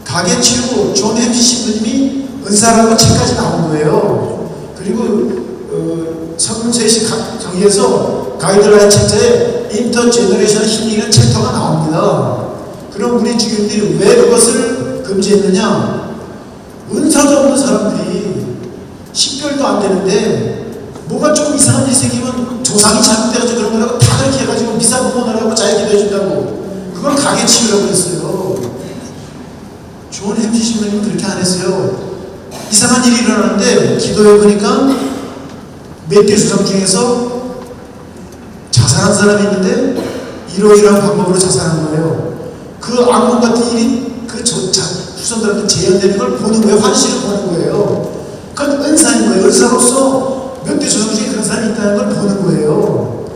가게 치유, 존 햄시 신부님이 은사라고 책까지 나온 거예요. 그리고 성세시 저기에서 가이드라인 책자에 인터 제너레이션 힐링이라는 챕터가 나옵니다. 그럼 우리 주교님들이 왜 그것을 금지했느냐? 은사도 없는 사람들이 식별도 안 되는데 뭐가 좀 이상한 일이 생기면 조상이 잘못돼가지고 그런 거라고 다 그렇게 해가지고 미사 부모하라고 잘 기도해준다고 그걸 가게 치유라고 했어요. 좋은 햄시 신부님은 그렇게 안 했어요. 이상한 일이 일어나는데 기도해보니까 몇 개 수상 중에서 자살한 사람이 있는데 이러이러한 방법으로 자살한 거예요. 그 악몽 같은 일이 그 후손들한테 재현되는 걸 보는 거예요. 환시를 보는 거예요. 그건 은사인 거예요. 은사로서 몇 대 조상 중에 그런 사람이 있다는 걸 보는 거예요.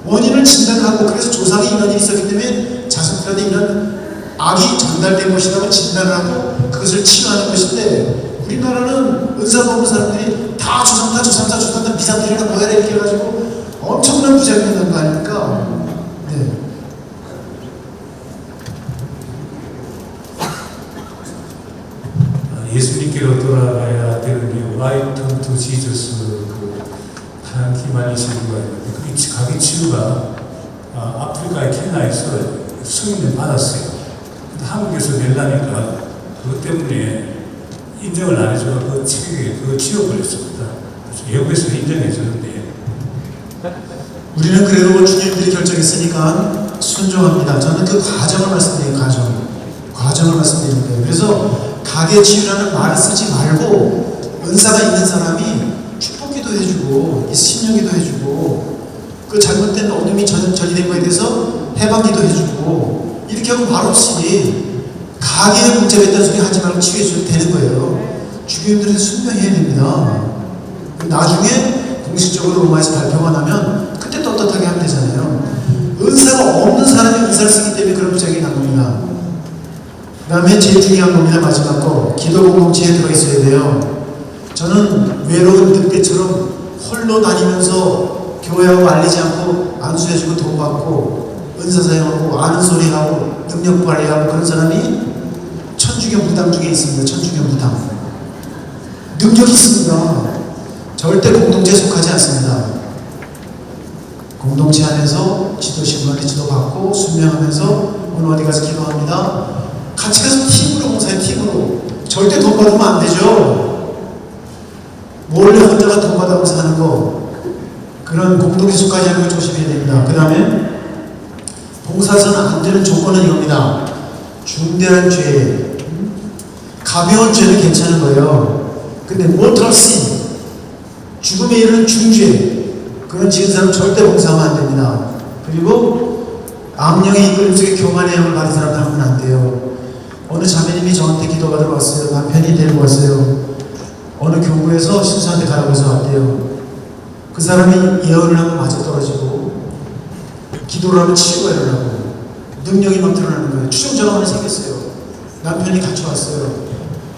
원인을 진단하고 그래서 조상이 이런 일이 있었기 때문에 자손들한테 이런 악이 전달된 것이라고 진단을 하고 그것을 치유하는 것인데 우리나라는 은사가 없는 사람들이 다 조상다 미사들이나 뭐야 이렇게 해가지고 엄청난 부작용이 나는 거 아닙니까? 네. 예수님께로 돌아가야 되는 게 라이턴 투 지저스 그 하나님 기만이신 분가 있는데 그 가게 치유가 아프리카의 케냐에서 승인을 받았어요. 근데 한국에서 낼라니까 그것 때문에 인정을 안 해줘서 그 책에 그거 지워버렸습니다. 그래서 외국에서 인정해주는데 우리는 그래도 주님들이 결정했으니까 순종합니다. 저는 그 과정을 말씀드려요. 과정을 말씀드리는 거예요. 그래서 가게 치유라는 말을 쓰지 말고 은사가 있는 사람이 축복기도 해주고 신령기도 해주고 그 잘못된 어둠이 전이된 거에 대해서 해방기도 해주고 이렇게 하고 말없이 가게에 문제가 있다는 소리 하지 말고 치유해줘도 되는 거예요. 주교님들은 순명해야 됩니다. 나중에 공식적으로 로마에서 발표가 나면 그때 떳떳하게 하면 되잖아요. 은사가 없는 사람이 은사를 쓰기 때문에 그런 부작용이 난 겁니다. 그 다음에 제일 중요한 겁니다. 마지막 거. 기도 공동체에 들어있어야 돼요. 저는 외로운 늑대처럼 홀로 다니면서 교회하고 알리지 않고 안수해주고 도움받고 은사 사용하고 아는 소리하고 능력 발휘하고 그런 사람이 천주교 무당 중에 있습니다. 천주교 무당. 능력이 있습니다. 절대 공동체에 속하지 않습니다. 공동체 안에서 지도신문한테 지도받고 순명하면서 오늘 어디 가서 기도합니다. 같이 가서 팀으로 봉사해. 팀으로. 절대 돈 받으면 안 되죠. 몰래 혼자가 돈 받아서 하는 거 그런 공동체 속하지 않는 걸 조심해야 됩니다. 그 다음에 봉사서는 안 되는 조건은 이겁니다. 중대한 죄, 가벼운 죄는 괜찮은 거예요. 근데 모터럴 신, 죽음에 이르는 중죄, 그런 지은 사람 절대 봉사하면 안 됩니다. 그리고 암령의 이끌림 속에 교만의 영을 받은 사람들 하면 안 돼요. 어느 자매님이 저한테 기도받으러 왔어요. 남편이 데리고 왔어요. 어느 교구에서 신수한테 가라고 해서 왔대요. 그 사람이 예언을 하면 맞아 떨어지고 기도를 하면 치유가 일어나고 능력이 막 드러나는 거예요. 추종자가 하나 생겼어요. 남편이 같이 왔어요.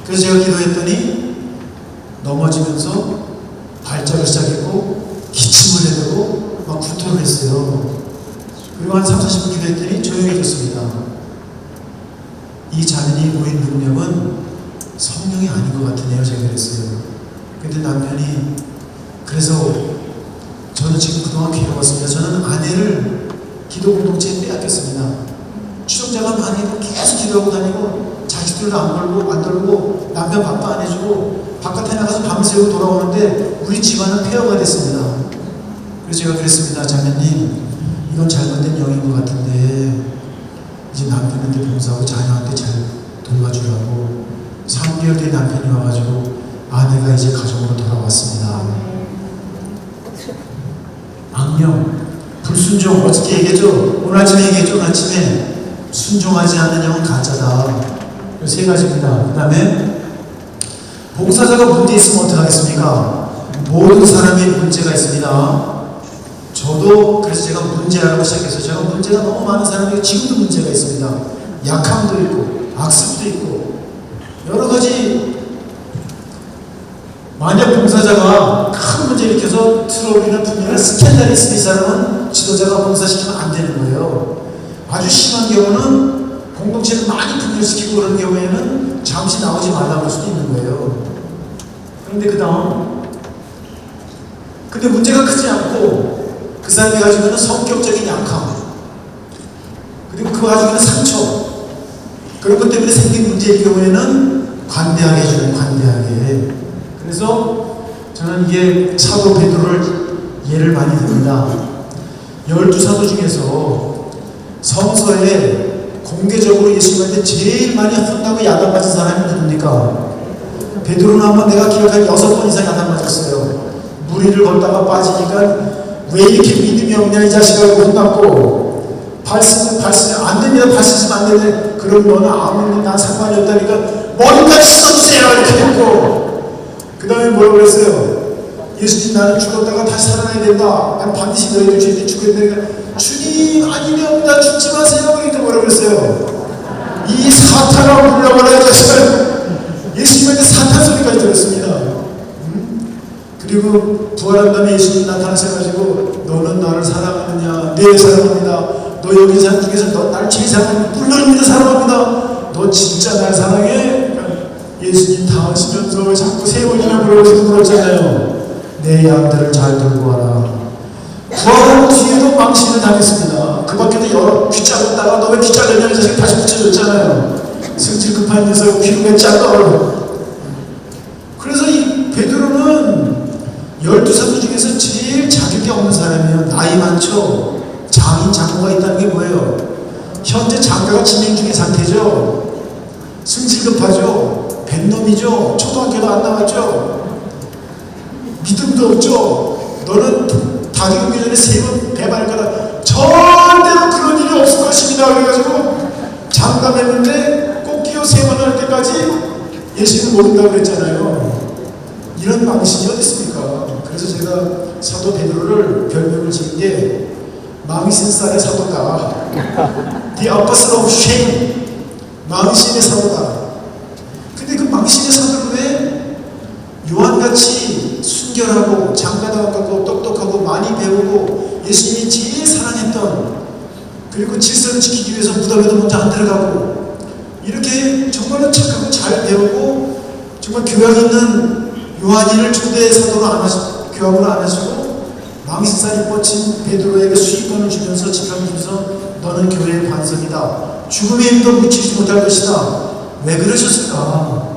그래서 제가 기도했더니 넘어지면서 발작을 시작했고 기침을 해대고 막 구토를 했어요. 그리고 한 30-40분 기도했더니 조용해졌습니다. 이 자매니 보인 능력은 성령이 아닌 것 같으네요. 제가 그랬어요. 근데 남편이 그래서 저는 지금 그동안 괴로웠습니다. 저는 아내를 기도 공동체에 빼앗겼습니다. 추종자가 많이 계속 기도하고 다니고 자기 가축들도 안 돌고 남편 밥도 안 해주고 바깥에 나가서 밤새고 돌아오는데 우리 집안은 폐허가 됐습니다. 그래서 제가 그랬습니다. 자매님, 이건 잘못된 영인 것 같은데 이제 남편한테 봉사하고 자녀한테 잘 돌봐주라고 3개월 뒤에 남편이 와가지고 아내가 이제 가정으로 돌아왔습니다. 악령, 불순종, 어떻게 얘기했죠? 오늘 아침에 얘기했죠? 오늘 아침에 순종하지 않는 영은 가짜다. 세 가지입니다. 그 다음에 봉사자가 문제 있으면 어떡하겠습니까? 모든 사람이 문제가 있습니다. 저도 그래서 제가 문제라고 시작해서 제가 문제가 너무 많은 사람에게 지금도 문제가 있습니다. 약함도 있고 악습도 있고 여러 가지. 만약 봉사자가 큰 문제 일으켜서 트러블이나 분열을 스캔들이 있으면 이 사람은 지도자가 봉사시키면 안 되는 거예요. 아주 심한 경우는 공동체를 많이 분열시키고 그런 경우에는 잠시 나오지 말라고 할 수도 있는 거예요. 그런데 근데 문제가 크지 않고 그 사람이 가지고 있는 성격적인 약함 그리고 그거 가지고 있는 상처 그런 것 때문에 생긴 문제일 경우에는 관대하게 해주는 관대하게. 그래서 저는 이게 사도 베드로를 예를 많이 듭니다. 12사도 중에서 성서에 공개적으로 예수님한테 제일 많이 혼나고 야단맞은 사람이 누굽니까? 베드로는 한번 내가 기억한 6번 이상 야단맞았어요. 무리를 걷다가 빠지니까 왜 이렇게 믿음이 없냐 이 자식아 혼났고 발 쓰면 안 됩니다. 발 쓰시면 안 되는데 그럼 너는 아무리 난 상관이 없다니까 머리까지 씻어주세요 이렇게 됐고 그 다음에 뭐라고 그랬어요? 예수님 나는 죽었다가 다시 살아나야 된다. 난 반드시 너희들 주님이 죽어야 되니까 주님 아니면 죽지 마세요. 그러니까 뭐라고 그랬어요? 이 사탄아 물러가라 이 자식아. 예수님한테 사탄 소리까지 들었습니다. 그리고 부활한 다음에 예수님 나타나셔가지고 너는 나를 사랑하느냐? 네 사랑합니다. 너 여기 사람 중에서 너 날 제일 사랑합니다. 물론입니다. 사랑합니다. 너 진짜 날 사랑해? 예수님 당하시면서 자꾸 세 번이나 물어보잖아요. 내 양들을 잘 돌고 와라. 부활한 뒤에도 망신을 당했습니다. 그 밖에도 여러 귀 자르다가 너 왜 귀 자르냐는 자식 다시 붙여줬잖아요. 승질 급한 녀석 귀를 왜 잘라. 그래서 이 베드로는 12사도 중에서 제일 자격이 없는 사람이에요. 나이 많죠. 장인 장모가 있다는 게 뭐예요? 현재 장가가 진행 중인 상태죠. 승질 급하죠. 뱃놈이죠. 초등학교도 안 나왔죠. 믿음도 없죠. 너는 닭이 오기 전에 3번 배반할 거다. 절대로 그런 일이 없을 것입니다. 그래가지고 장담했는데 꼭 끼어 3번 할 때까지 예수는 모른다고 그랬잖아요. 이런 망신이 어디 있습니까? 그래서 제가 사도 베드로를 별명을 지은 게 망신 쌀의 사도다. The apostle of shame. 망신의 사도다. 근데 그 망신의 사도를 왜 요한같이 순결하고 장가도 가고 똑똑하고 많이 배우고 예수님이 제일 사랑했던 그리고 질서를 지키기 위해서 무덤에도 먼저 안 들어가고 이렇게 정말로 착하고 잘 배우고 정말 교양 있는 요한이를 초대 사도로 안 하시고 교합을 안 하시고 망신살이 뻗친 베드로에게 수익권을 주면서 직함을 주면서 너는 교회의 반석이다. 죽음의 힘도 묻히지 못할 것이다. 왜 그러셨을까?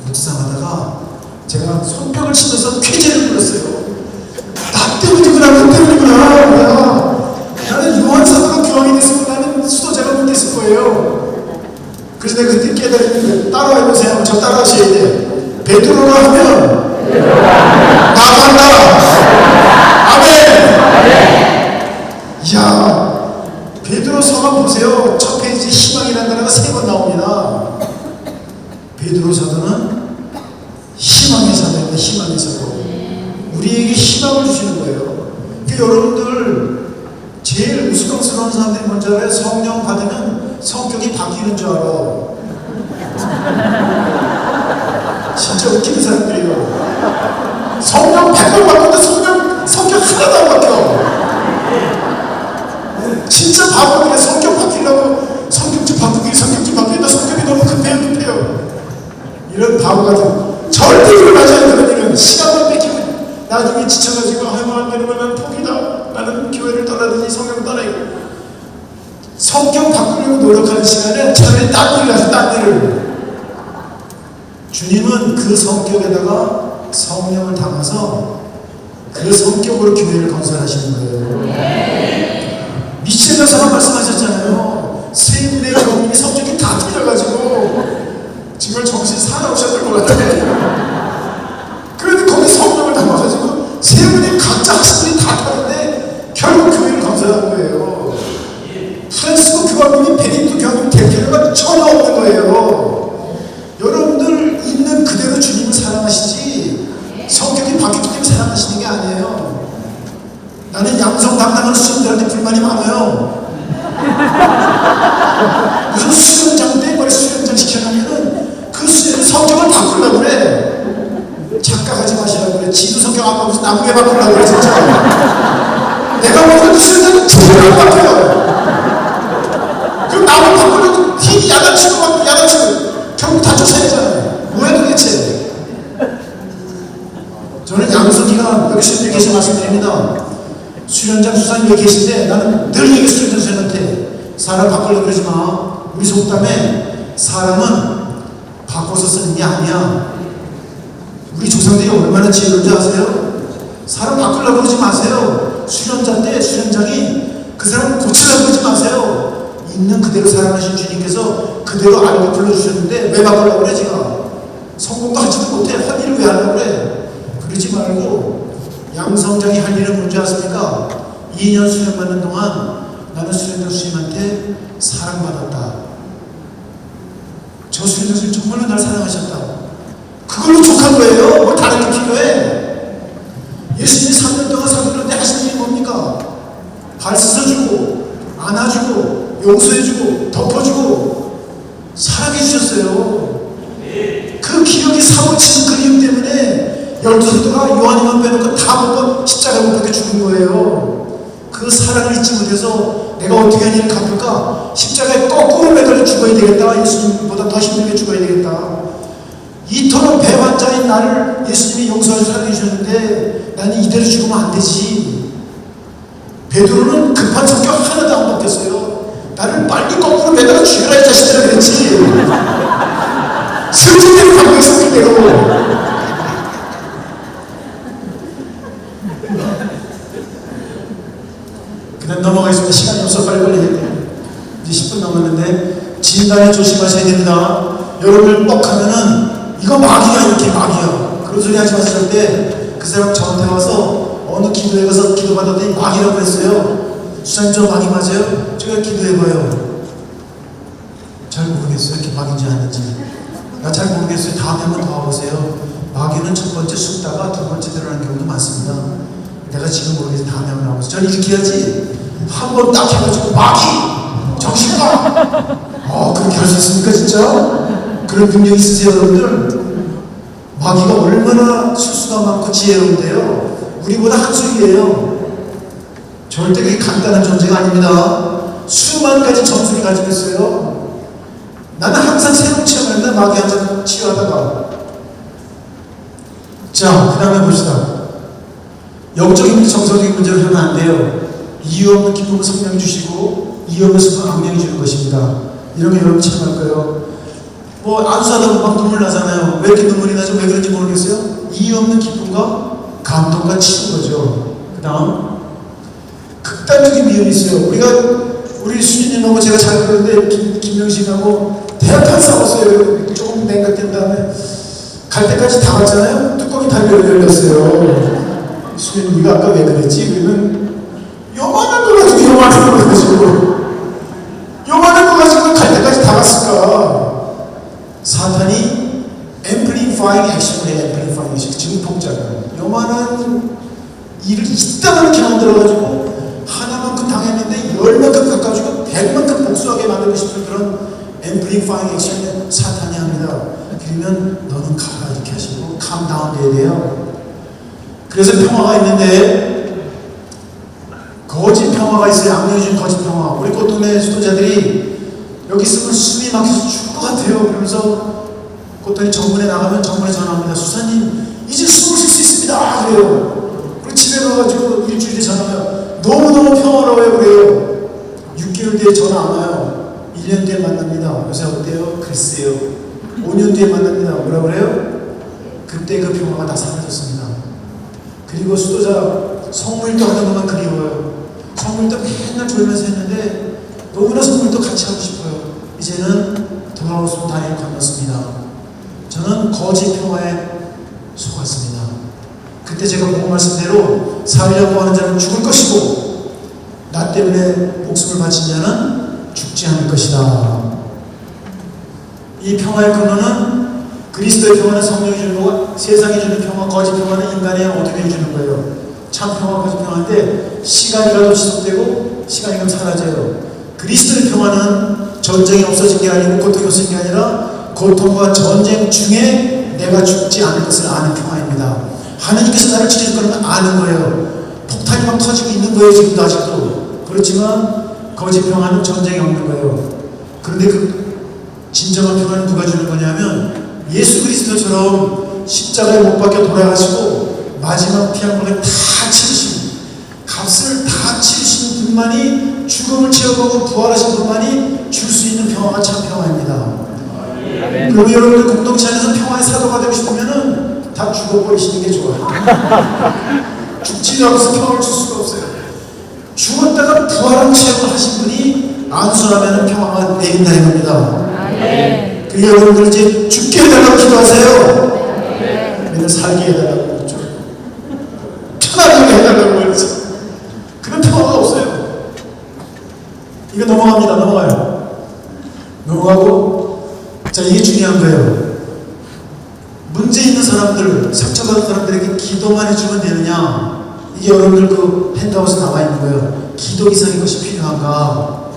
묵상하다가 제가 손뼉을 치면서 쾌재를 불렀어요. 나 때문이구나, 너 때문이구나. 뭐야. 나는 요한 사도가 교황이 됐으면 나는 수도자가 못 됐을 거예요. 그래서 내가 그때 깨달았는데 따라해보세요. 저 따라하셔야 돼. 베드로라 하면 나간다. 아멘. 이야, 베드로 서만 보세요. 첫 페이지 희망이라는 단어가 3번 나옵니다. 베드로 사도는 희망의 사도입니다. 희망의 사도. 우리에게 희망을 주시는 거예요. 그러니까 여러분들 제일 우스꽝스러운 사람들이 뭔지 알아요? 성령 받으면 성격이 바뀌는 줄 알아. 진짜 웃기는 사람들이에요. 성령 100번 바꾼다. 성격 하나도 안 바뀌어. 진짜 바보들이 성격 바뀌려고 성격 좀 바뀌다. 성격이 너무 급해요. 이런 바보 같은 절대 일어나지 않는 그런 일은 시간만 뺏기고 나중에 지쳐가지고 아이고 안 되는 건 난 포기다. 나는 교회를 떠나든지 성경을 떠나고 성격 바꾸려고 노력하는 시간에 차라리 딴 일을 하죠. 딴 일을 그 성격에다가 성령을 담아서 그 성격으로 교회를 건설하시는 거예요. 미셸 여사가 말씀하셨잖아요. 세 분의 교우님이 성격이 다 틀려가지고 정말 정신 사나우셔야 될 것 같아요. 그런데 거기 성령을 담아가지고 세 분이 각자 하시는 다 다른데 결국 교회를 건설한 거예요. 프란시스코 교황님이 베네딕토 교황님 될 필요가 전혀 없는 거예요. 여러분들 있는 그대로 주님을 사랑하시지 성격이 바뀌기 때문에 사랑하시는 게 아니에요. 나는 양성 담당하는 수련들한테 불만이 많아요. 무슨 수련장 때 뭘 수련장 시켜놓으면은 그 수련은 성격을 바꾸려고 그래. 착각하지 마시라고 그래. 지도 성격 안 바꾸면서 나무에 바꾸려고 그래 진짜. 내가 보니까 그 수련장은 제대로 안 바뀌어요. 그럼 나무 바꾸려고 힘이 야단치고 결국 다 쫓아내잖아요. 뭐야 도대체. 저는 양석이가 여기 수련장에 계신 말씀드립니다. 수련장 수사님 여기 계신데 나는 늘 얘기 수련장 수련한테 사람 바꾸려고 그러지 마. 우리 속담에 사람은 바꿔서 쓰는 게 아니야. 우리 조상들이 얼마나 지혜로운지 아세요? 사람 바꾸려고 그러지 마세요. 수련자인데 수련장이 그 사람 고치려고 그러지 마세요. 있는 그대로 사랑하신 주님께서 그대로 알고 불러주셨는데 왜 바꾸려고 그래 지가. 성공도 하지도 못해. 한 일을 왜 하려고 그래. 그러지 말고 양성장이 할 일은 뭔지 아십니까? 2년 수련 받는 동안 나는 수련장 수님한테 사랑받았다. 저 수련장 수님 정말로 날 사랑하셨다. 그걸로 족한 거예요. 뭐 다른 게 필요해. 예수님이 3년 동안 사도들한테 하신 일이 뭡니까? 발 씻어주고 안아주고 용서해주고 덮어주고 사랑해주셨어요. 그 기억이 사무치는 그리움 때문에 12사도가 요한이만 빼놓고 다 못 십자가에 못 박혀 죽은 거예요. 그 사랑을 잊지 못해서 내가 어떻게 한 일을 갚을까? 십자가에 거꾸로 매달려 죽어야 되겠다. 예수님보다 더 힘들게 죽어야 되겠다. 이토록 배환자인 나를 예수님이 용서하셔서 사랑해 주셨는데 나는 이대로 죽으면 안 되지. 베드로는 급한 성격 하나도 안 바뀌었어요. 나를 빨리 거꾸로 매달아 죽여라 이 자식들아 그랬지. 슬픔대로 바뀌어 슬픔대로. 그냥 넘어가겠습니다. 시간이 없어 빨리빨리 해야 돼요. 이제 10분 남았는데 진단에 조심하셔야 됩니다. 여러분을 뻑하면은 이거 마귀야 이렇게 마귀야. 그런 소리 하지 마세요. 절대. 그 사람 저한테 와서 어느 기도에 가서 기도받았더니 마귀라고 했어요. 수사님 저 마귀 맞아요? 제가 기도해봐요. 잘 모르겠어요. 이렇게 마귀인지 아닌지. 나 잘 모르겠어요. 다음에 한번 더 와보세요. 마귀는 첫 번째 숨다가 두 번째 드러나는 경우도 많습니다. 내가 지금 모르겠어요. 다음에 한번 와보세요. 저는 이렇게 해야지. 한 번 딱 해가지고 마귀! 정신가! 그렇게 할 수 있습니까 진짜? 그런 능력이 있으세요 여러분들? 마귀가 얼마나 실수가 많고 지혜로운데요. 우리보다 한 수이에요. 절대 그게 간단한 존재가 아닙니다. 수만 가지 전술이 가지고 있어요. 나는 항상 새로운 체험을 했는데 마귀 한잔 치유하다가. 자, 그 다음에 봅시다. 영적인 문제, 정서적인 문제를 하면 안 돼요. 이유 없는 기쁨을 성령이 주시고 이유 없는 슬픔을 악령이 주는 것입니다. 이런 게 여러분 체험할 거예요. 뭐 안수하다 보면 막 눈물 나잖아요. 왜 이렇게 눈물이 나죠? 왜 그런지 모르겠어요? 이유 없는 기쁨과 감동과 치는 거죠. 그 다음 극단적인 미움이 있어요. 우리 수진님하고 제가 잘 그러는데 김명식하고 대학판 싸웠어요. 조금 냉각된 다음에 갈 때까지 다 왔잖아요. 뚜껑이 다 열렸어요. 수진님 네가 아까 왜 그랬지? 그러면 요만한 거 가지고 요만한 거 가지고 갈 때까지 다 갔을까? 사탄이 앰플리파잉 액션을 해. 앰플리파잉 액션 증폭작용. 요만한 일을 이따가렇게 만들어가지고 하나만큼 당했는데 10만큼 깎아주고 100만큼 복수하게 만들고 싶은 그런 앰플리파잉 액션을 사탄이 합니다. 그러면 너는 가라 이렇게 하시고 캄다운 돼야 돼요. 그래서 평화가 있는데 거짓 평화가 있어요. 악령이 준 거짓 평화. 우리 꽃동네 수도자들이 여기 있으면 숨이 막혀서 죽을 것 같아요. 그러면서 꽃동네 정문에 나가면 정문에 전화합니다. 수사님 이제 숨을 쉴 수 있습니다. 그래요. 그리고 집에 가가지고 일주일 뒤에 전화하면 너무너무 평화로워요. 그래요. 6개월 뒤에 전화 안 와요. 1년 뒤에 만납니다. 요새 어때요? 글쎄요. 5년 뒤에 만납니다. 뭐라 그래요? 그때 그 평화가 다 사라졌습니다. 그리고 수도자 성물도 하는 것만 그리워요. 성물도 맨날 졸면서 했는데 너무나 성물도 같이 하고 싶어요. 이제는 돌아오서 다리를 건넜습니다. 저는 거짓 평화에 속았습니다. 그때 제가 본 말씀대로 살려고 하는 자는 죽을 것이고 나 때문에 목숨을 바친 자는 죽지 않을 것이다. 이 평화의 근원은 그리스도의 평화는 성령이 주는 거고 세상이 주는 평화, 거짓 평화는 인간의 어둠이 주는 거예요. 참 평화, 거짓 평화인데 시간이 가도 지속되고 시간이 가면 사라져요. 그리스도의 평화는 전쟁이 없어진 게 아니고 고통이 없어진 게 아니라 고통과 전쟁 중에 내가 죽지 않을 것을 아는 평화입니다. 하나님께서 나를 지킬 거는 아는 거예요. 폭탄이 막 터지고 있는 거예요. 지금도 아직도. 그렇지만 거짓 평화는 전쟁이 없는 거예요. 그런데 그 진정한 평화는 누가 주는 거냐면 예수 그리스도처럼 십자가에 못 박혀 돌아가시고 마지막 피 한 방울 다 치르신, 값을 다 치르신 분만이, 죽음을 체험하고 부활하신 분만이 줄 수 있는 평화가 참 평화입니다. 그럼 여러분들 공동체 안에서 평화의 사도가 되고 싶으면은 다 죽어버리시는 게 좋아요. 죽지도 않아서 평화를 줄 수가 없어요. 죽었다가 부활한 체험을 하신 분이 안수하면 평화가 내린다는 겁니다. 그리고 여러분들 이제 죽게 해달라고 기도하세요. 맨날 살게 해달라고 그러죠. 편하게 해달라고 그러죠. 그런 평화가 없어요. 이거 넘어갑니다. 넘어가고 자, 이게 중요한 거예요. 문제 있는 사람들, 상처받은 사람들에게 기도만 해주면 되느냐? 이게 여러분들 그 펜트하우스에 나와 있는 거예요. 기도 이상의 것이 필요한가?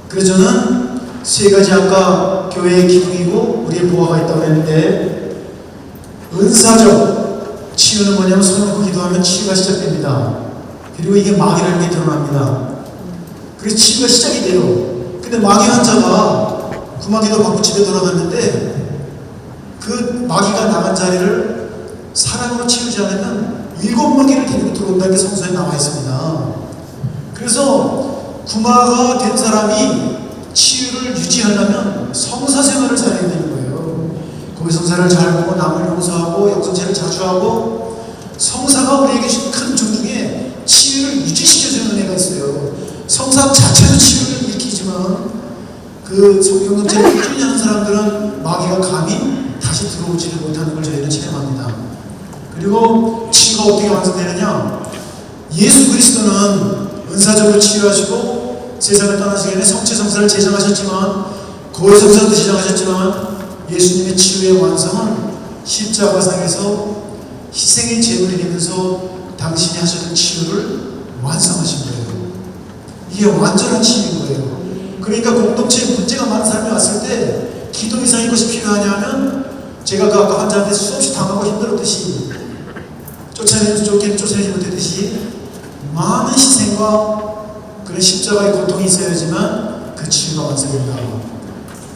그래서 저는 세 가지 아까 교회의 기둥이고 우리의 보화가 있다고 했는데, 은사적 치유는 뭐냐면 손 놓고 기도하면 치유가 시작됩니다. 그리고 이게 마귀라는 게 드러납니다. 그래서 치유가 시작이 돼요. 근데 마귀 환자가 구마기도 받고 집에 돌아갔는데 그 마귀가 나간 자리를 사랑으로 치우지 않으면 7마귀를 데리고 들어온다는 게 성서에 나와 있습니다. 그래서 구마가 된 사람이 치유를 유지하려면 성사 생활을 잘해야 되는 거예요. 거기 성사를 잘 보고 남을 용서하고 역성체를 자주 하고, 성사가 우리에게 준 큰 종 중에 치유를 유지시켜주는 은혜가 있어요. 성사 자체도 치유를 일으키지만 그 성경체를 꾸준히 하는 사람들은 마귀가 감히 다시 들어오지를 못하는 걸 저희는 체험합니다. 그리고 치유가 어떻게 완성되느냐? 예수 그리스도는 은사적으로 치유하시고 세상을 떠나시기 전에 성체 성사를 제정하셨지만, 거의 성사도 제정하셨지만, 예수님의 치유의 완성은 십자가상에서 희생의 제물이 되면서 당신이 하셨던 치유를 완성하신 거예요. 이게 완전한 치유인 거예요. 그러니까 공동체에 문제가 많은 사람이 왔을 때 기도 이상의 것이 필요하냐면, 제가 그 아까 환자한테 수없이 당하고 힘들었듯이, 쫓아내지 못했듯이 많은 희생과 그런 십자가의 고통이 있어야지만 그 치유가 완성된다.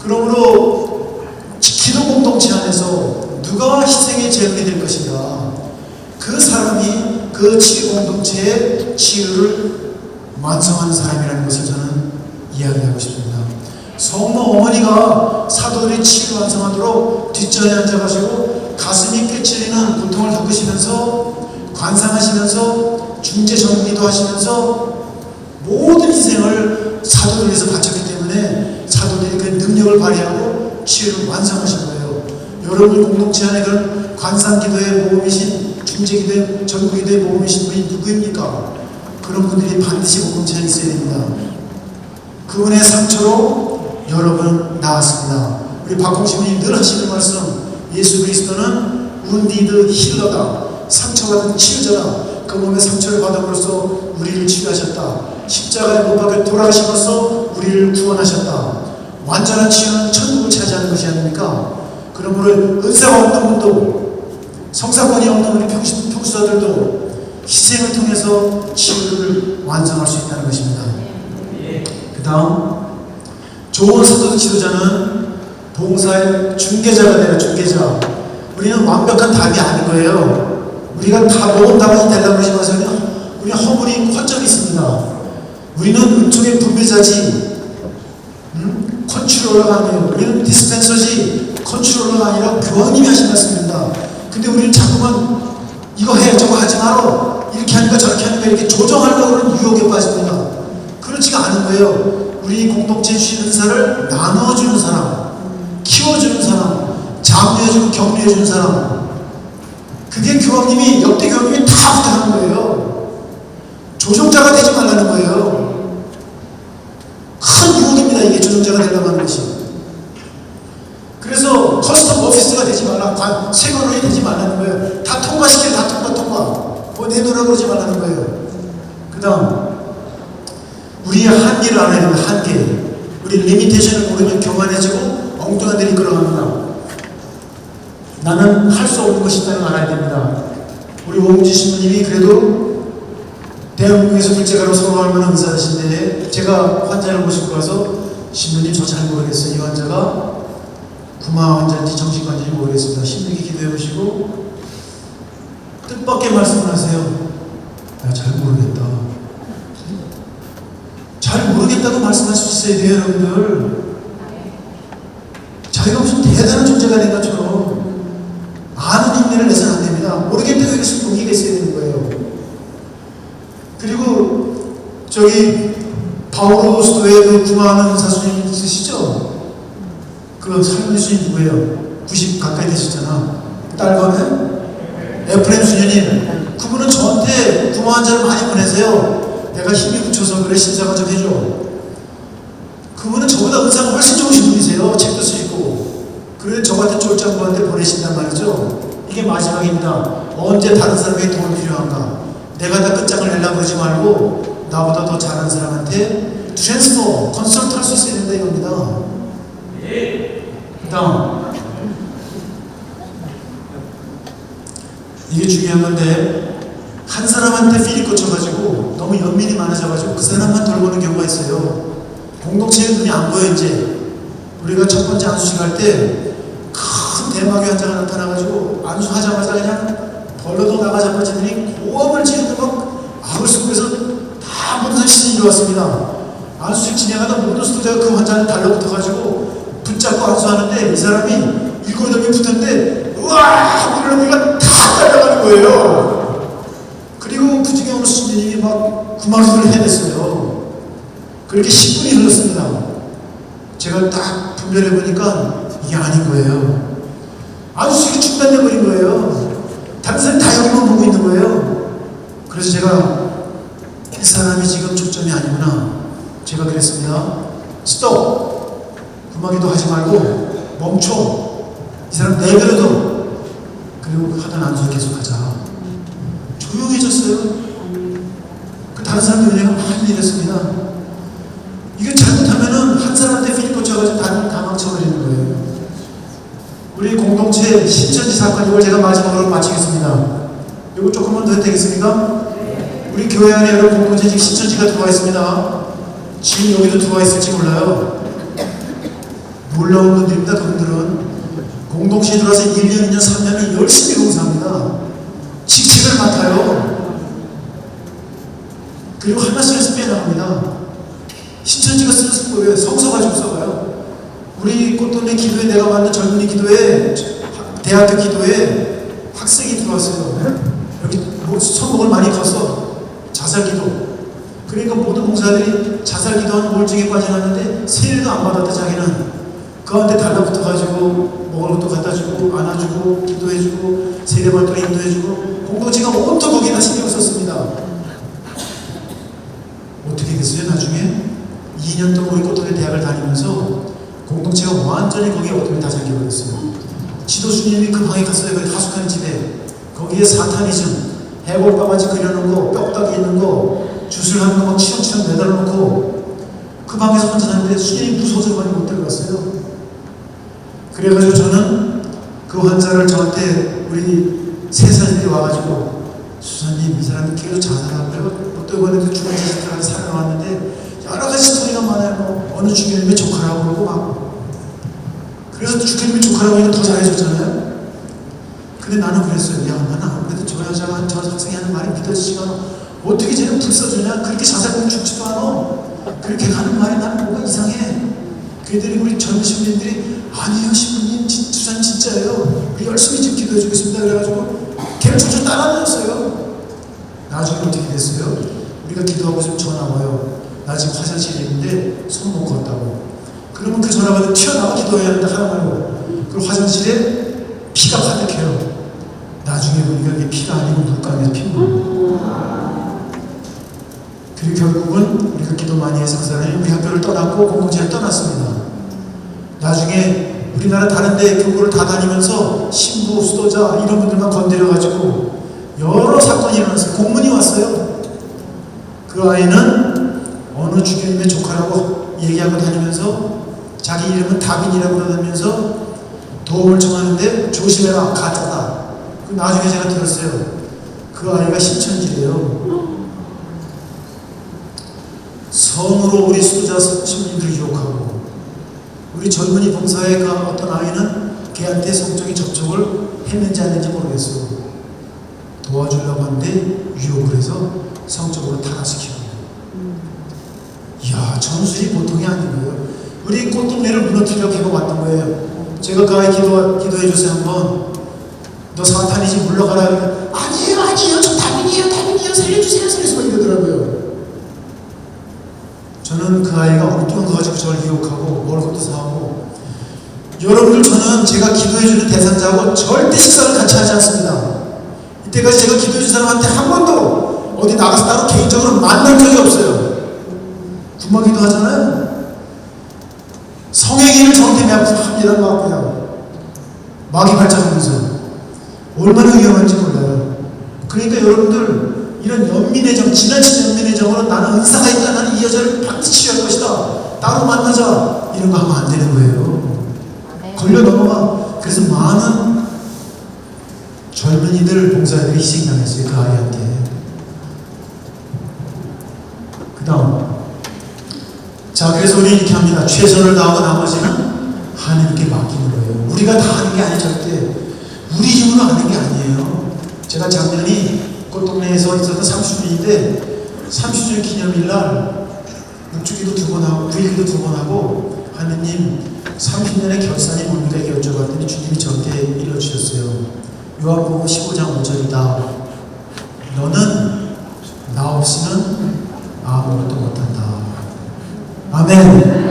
그러므로 기도 공동체 안에서 누가 희생의 제물이 될 것인가, 그 사람이 그 치유 공동체의 치유를 완성하는 사람이라는 것을 저는 이야기하고 싶습니다. 성모 어머니가 사도들이 치유를 완성하도록 뒷전에 앉아가시고 가슴이 꿰찔리는 고통을 겪으시면서 관상하시면서 중재 전기도 하시면서 모든 희생을 사도들 위해서 바쳤기 때문에 사도들이 그 능력을 발휘하고 치유를 완성하신 거예요. 여러분 공동체 안에 그런 관상기도의 모범이신, 중재기도의 전구기도의 모범이신 분이 누구입니까? 그런 분들이 반드시 공동체 안에 있어야 됩니다. 그분의 상처로 여러분 나았습니다. 우리 박홍식님이 늘 하시는 말씀, 예수 그리스도는 wounded 힐러다, 상처받은 치유자다. 그 몸의 상처를 받음으로써 우리를 치유하셨다. 십자가에 못 박혀 돌아가심으로써 우리를 구원하셨다. 완전한 치유는 천국을 차지하는 것이 아닙니까? 그러므로 은사가 없는 분도, 성사권이 없는 우리 평수자들도 희생을 통해서 치유를 완성할 수 있다는 것입니다. 그 다음, 좋은 사도 지도자는 봉사의 중개자가 되는 중개자. 우리는 완벽한 답이 아닌 거예요. 우리가 다 모든 답안이 되려고 그러지 마세요. 우리는 허물이 있고 허점이 있습니다. 우리는 은총의 분배자지, 컨트롤러가 아니에요. 우리는 디스펜서지, 컨트롤러가 아니라 교황님이 하신 말씀입니다. 근데 우리는 자꾸만 이거 해 저거 하지 마라 이렇게 하니까 저렇게 하니까 이렇게 조정하려고 하는 유혹에 빠집니다. 그렇지가 않은 거예요. 우리 공동체에 주신 은사를 나눠주는 사람, 키워주는 사람, 장려해주고 격려해주는 사람, 그게 교황님이 역대 교황님이 다 부탁하는 거예요. 조종자가 되지 말라는 거예요. 큰 유혹입니다. 이게 조종자가 되려고 하는 것이. 그래서 커스텀 오피스가 되지 말라, 세관원이 되지 말라는 거예요. 다 통과시켜요. 다 통과. 뭐 내놓으라고 그러지 말라는 거예요. 그 다음 우리의 한계를 알아야 됩니다. 한계. 우리 리미테이션을 모르면 교만해지고 엉뚱한 데를 이끌어갑니다. 나는 할 수 없는 것이 있다는 걸 알아야 됩니다. 우리 오웅지 신부님이 그래도 대한민국에서 둘째가로 선호할 만한 의사이신데 제가 환자를 모시고 가서 신부님 저 잘 모르겠어요. 이 환자가 구마 환자인지 정신과인지 모르겠습니다. 힘들게 기도해 보시고 뜻밖의 말씀을 하세요. 야, 잘 모르겠다. 잘 모르겠다고 말씀할 수 있어야 돼요, 여러분들. 자기가 무슨 대단한 존재가 된 것처럼 아는 힘내를 내서는 안 됩니다. 모르겠다고 해서 용기가 있어야 되는 거예요. 그리고 저기 바오로 수도에 그 구마하는 사수님 있으시죠? 그 삶의 수님 누구예요? 90 가까이 되셨잖아. 딸과는 에프레임 수녀님. 그분은 저한테 구마 환자를 많이 보내세요. 내가 힘이 붙여서 그래 신사가 좀 해줘. 그분은 저보다 의사가 훨씬 좋으신 분이세요. 책도 쓰시고. 그래 저한테 쫄짱부한테 보내신단 말이죠. 이게 마지막입니다. 언제 다른 사람에게 도움이 필요한가? 내가 다 끝장을 내려고 그러지 말고 나보다 더 잘하는 사람한테 트랜스퍼, 컨설트 할 수 있어야 된다 이겁니다. 그 다음 이게 중요한 건데 한 사람한테 필이 꽂혀가지고 너무 연민이 많아져가지고 그 사람만 돌보는 경우가 있어요. 공동체의 눈이 안 보여. 이제 우리가 첫 번째 안수식 할 때 큰 대마귀 환자가 나타나가지고 안수하자마자 그냥 벌러도 나가 자빠지더니 고함을 지르고 막 악을 속에서 다 모든 사람이 일어왔습니다. 안수식 진행하다 모든 수도자가 그 환자를 달라붙어가지고 붙잡고 안수하는데 이 사람이 7-8명 붙었는데 우와! 이러는 우리가 다 달려가는 거예요. 그리고 부지경으로 수진님이 막 구마기를 해냈어요. 그렇게 10분이 흘렀습니다. 제가 딱 분별해보니까 이게 아닌 거예요. 안수식이 중단돼버린 거예요. 다른 사람이 다 여기만 보고 있는 거예요. 그래서 제가 이 사람이 지금 초점이 아니구나. 제가 그랬습니다. 스톱! 구마기도 하지 말고 멈춰. 이 사람 내버려둬. 그리고 하던 안수를 계속하자. 조용해졌어요. 그 다른 사람들 은혜가 많이 내렸습니다. 이게 잘못하면은 한 사람한테 필이 꽂혀가지고 다 망쳐버리는 거예요. 우리 공동체 신천지 사건 이걸 제가 마지막으로 마치겠습니다. 이거 조금만 더 해도 되겠습니까? 우리 교회 안에 여러 공동체 지금 신천지가 들어와 있습니다. 지금 여기도 들어와 있을지 몰라요. 놀라운 분들입니다. 그분들은 공동체에 들어와서 1년, 2년, 3년을 열심히 봉사합니다. 직책을 맡아요. 그리고 하나씩에서 빼나갑니다. 신천지가 쓰는 수법이에요. 성서 가지고 써봐요. 우리 꽃돈네 기도에 내가 만든 젊은이 기도에 대학교 기도에 학생이 들어왔어요. 여기 선곡을 많이 컸어. 자살기도. 그러니까 모든 봉사들이 자살기도하는 우울증에 빠져나왔는데 세일도 안 받았다. 자기는 그한테 달라붙어가지고 먹을 것도 갖다주고 안아주고 기도해주고 세례받도록 인도해주고 공동체가 온통 거기에다 신경을 썼습니다. 어떻게 됐어요? 나중에 2년 동안 우리 꽃돈네 대학을 다니면서 공동체가 완전히 거기에 어둠이 다 잠겨버렸어요. 지도수님이 그 방에 갔어요. 그 하숙하는 집에. 거기에 사타니즘, 해골바가지 그려놓은 거, 뼈다귀 있는 거, 주술하는 거 막 치렁치렁 매달아놓고 그 방에서 혼자 사는데 수님이 무서워서 많이 못 들어갔어요. 그래가지고 저는 그 환자를 저한테 우리 세사님들이 와가지고 수사님 이 사람이 계속 자살하고요. 또 이번에도 중간지식들한테 살아나왔는데 여러 가지 스토리가 많아요. 뭐 어느 주교님이 조카라고 그러고 막. 그래서 주교님이 조카라고 하니까 더 잘해줬잖아요. 근데 나는 그랬어요. 야, 나는 아무래도 저 여자가 저 학생이 하는 말이 믿어지지가 않아. 어떻게 쟤는 불 써주냐? 그렇게 자살하면 죽지도 않아. 그렇게 가는 말이 나는 뭔가 이상해. 그들이 우리 젊은 신부님들이 아니에요 신부님 진짜 집사님 진짜예요. 우리 열심히 지금 기도해 주겠습니다. 그래가지고 걔를 쭉쭉 따라다녔어요. 나중에 어떻게 됐어요? 우리가 기도하고 좀 전화 와요. 나 지금 화장실에 있는데 손 못 걷다고. 그러면 그 전화 받으면 튀어나와 기도해야 하는데 하는 거예요. 그리고 화장실에 피가 가득해요. 나중에 보니까 이게 피가 아니고 물감에서 피는 거예요. 그리고 결국은 우리가 기도 많이 해서 그 사람이 우리 학교를 떠났고 공동체를 떠났습니다. 나중에 우리나라 다른데 교구를 다 다니면서 신부, 수도자 이런 분들만 건드려가지고 여러 사건이 일어났어요. 공문이 왔어요. 그 아이는 어느 주교님의 조카라고 얘기하고 다니면서 자기 이름은 다빈이라고 그러면서 도움을 청하는데 조심해라, 가짜다. 나중에 제가 들었어요. 그 아이가 신천지래요. 성으로 우리 수도자 신부님들을 유혹하고 우리 젊은이 봉사회 그 어떤 아이는 걔한테 성적인 접촉을 했는지 안 했는지 모르겠어요. 도와주려고 하는데 유혹을 해서 성적으로 타락시키고. 이야, 전술이 보통이 아닌 거예요. 우리 꽃동네를 무너뜨리려고 해왔던 거예요. 제가 그 아이 기도해 주세요 한번. 너 사탄이지 물러가라. 아니에요 저 다빈이에요 살려주세요 이러더라고요. 저는 그 아이가 엉뚱한 거 가지고 저를 유혹하고 먹을 것도 사오고. 여러분들, 저는 제가 기도해주는 대상자하고 절대 식사를 같이 하지 않습니다. 이때까지 제가 기도해준 사람한테 한 번도 어디 나가서 따로 개인적으로 만난 적이 없어요. 구마기도 하잖아요. 성행위를 저한테 합니다. 막 그냥 마귀 발작하면서 얼마나 위험한지 몰라요. 그러니까 여러분들, 이런 연민의 지나친 연민의 정으로 나는 은사가 있다, 나는 이 여자를 반드시 취할 것이다, 따로 만나자, 이런 거 하면 안 되는 거예요. 걸려 넘어가. 그래서 많은 젊은이들 봉사자들이 희생당했어요. 그 아이한테. 그 다음, 자, 그래서 우리 이렇게 합니다. 최선을 다하고 나머지는 하나님께 맡기는 거예요. 우리가 다 하는 게 아니에요. 절대 우리 힘으로 하는 게 아니에요. 제가 작년이 꽃동네에서 있었던 30주년인데 30주년 기념일날 묵주기도 2번 하고 9일기도 2번 하고, 하느님 30년의 결산이 뭡니까? 이렇게 여쭤봤더니 주님이 저한테 일러주셨어요. 요한복음 15장 5절이다. 너는 나 없이는 아무것도 못한다. 아멘.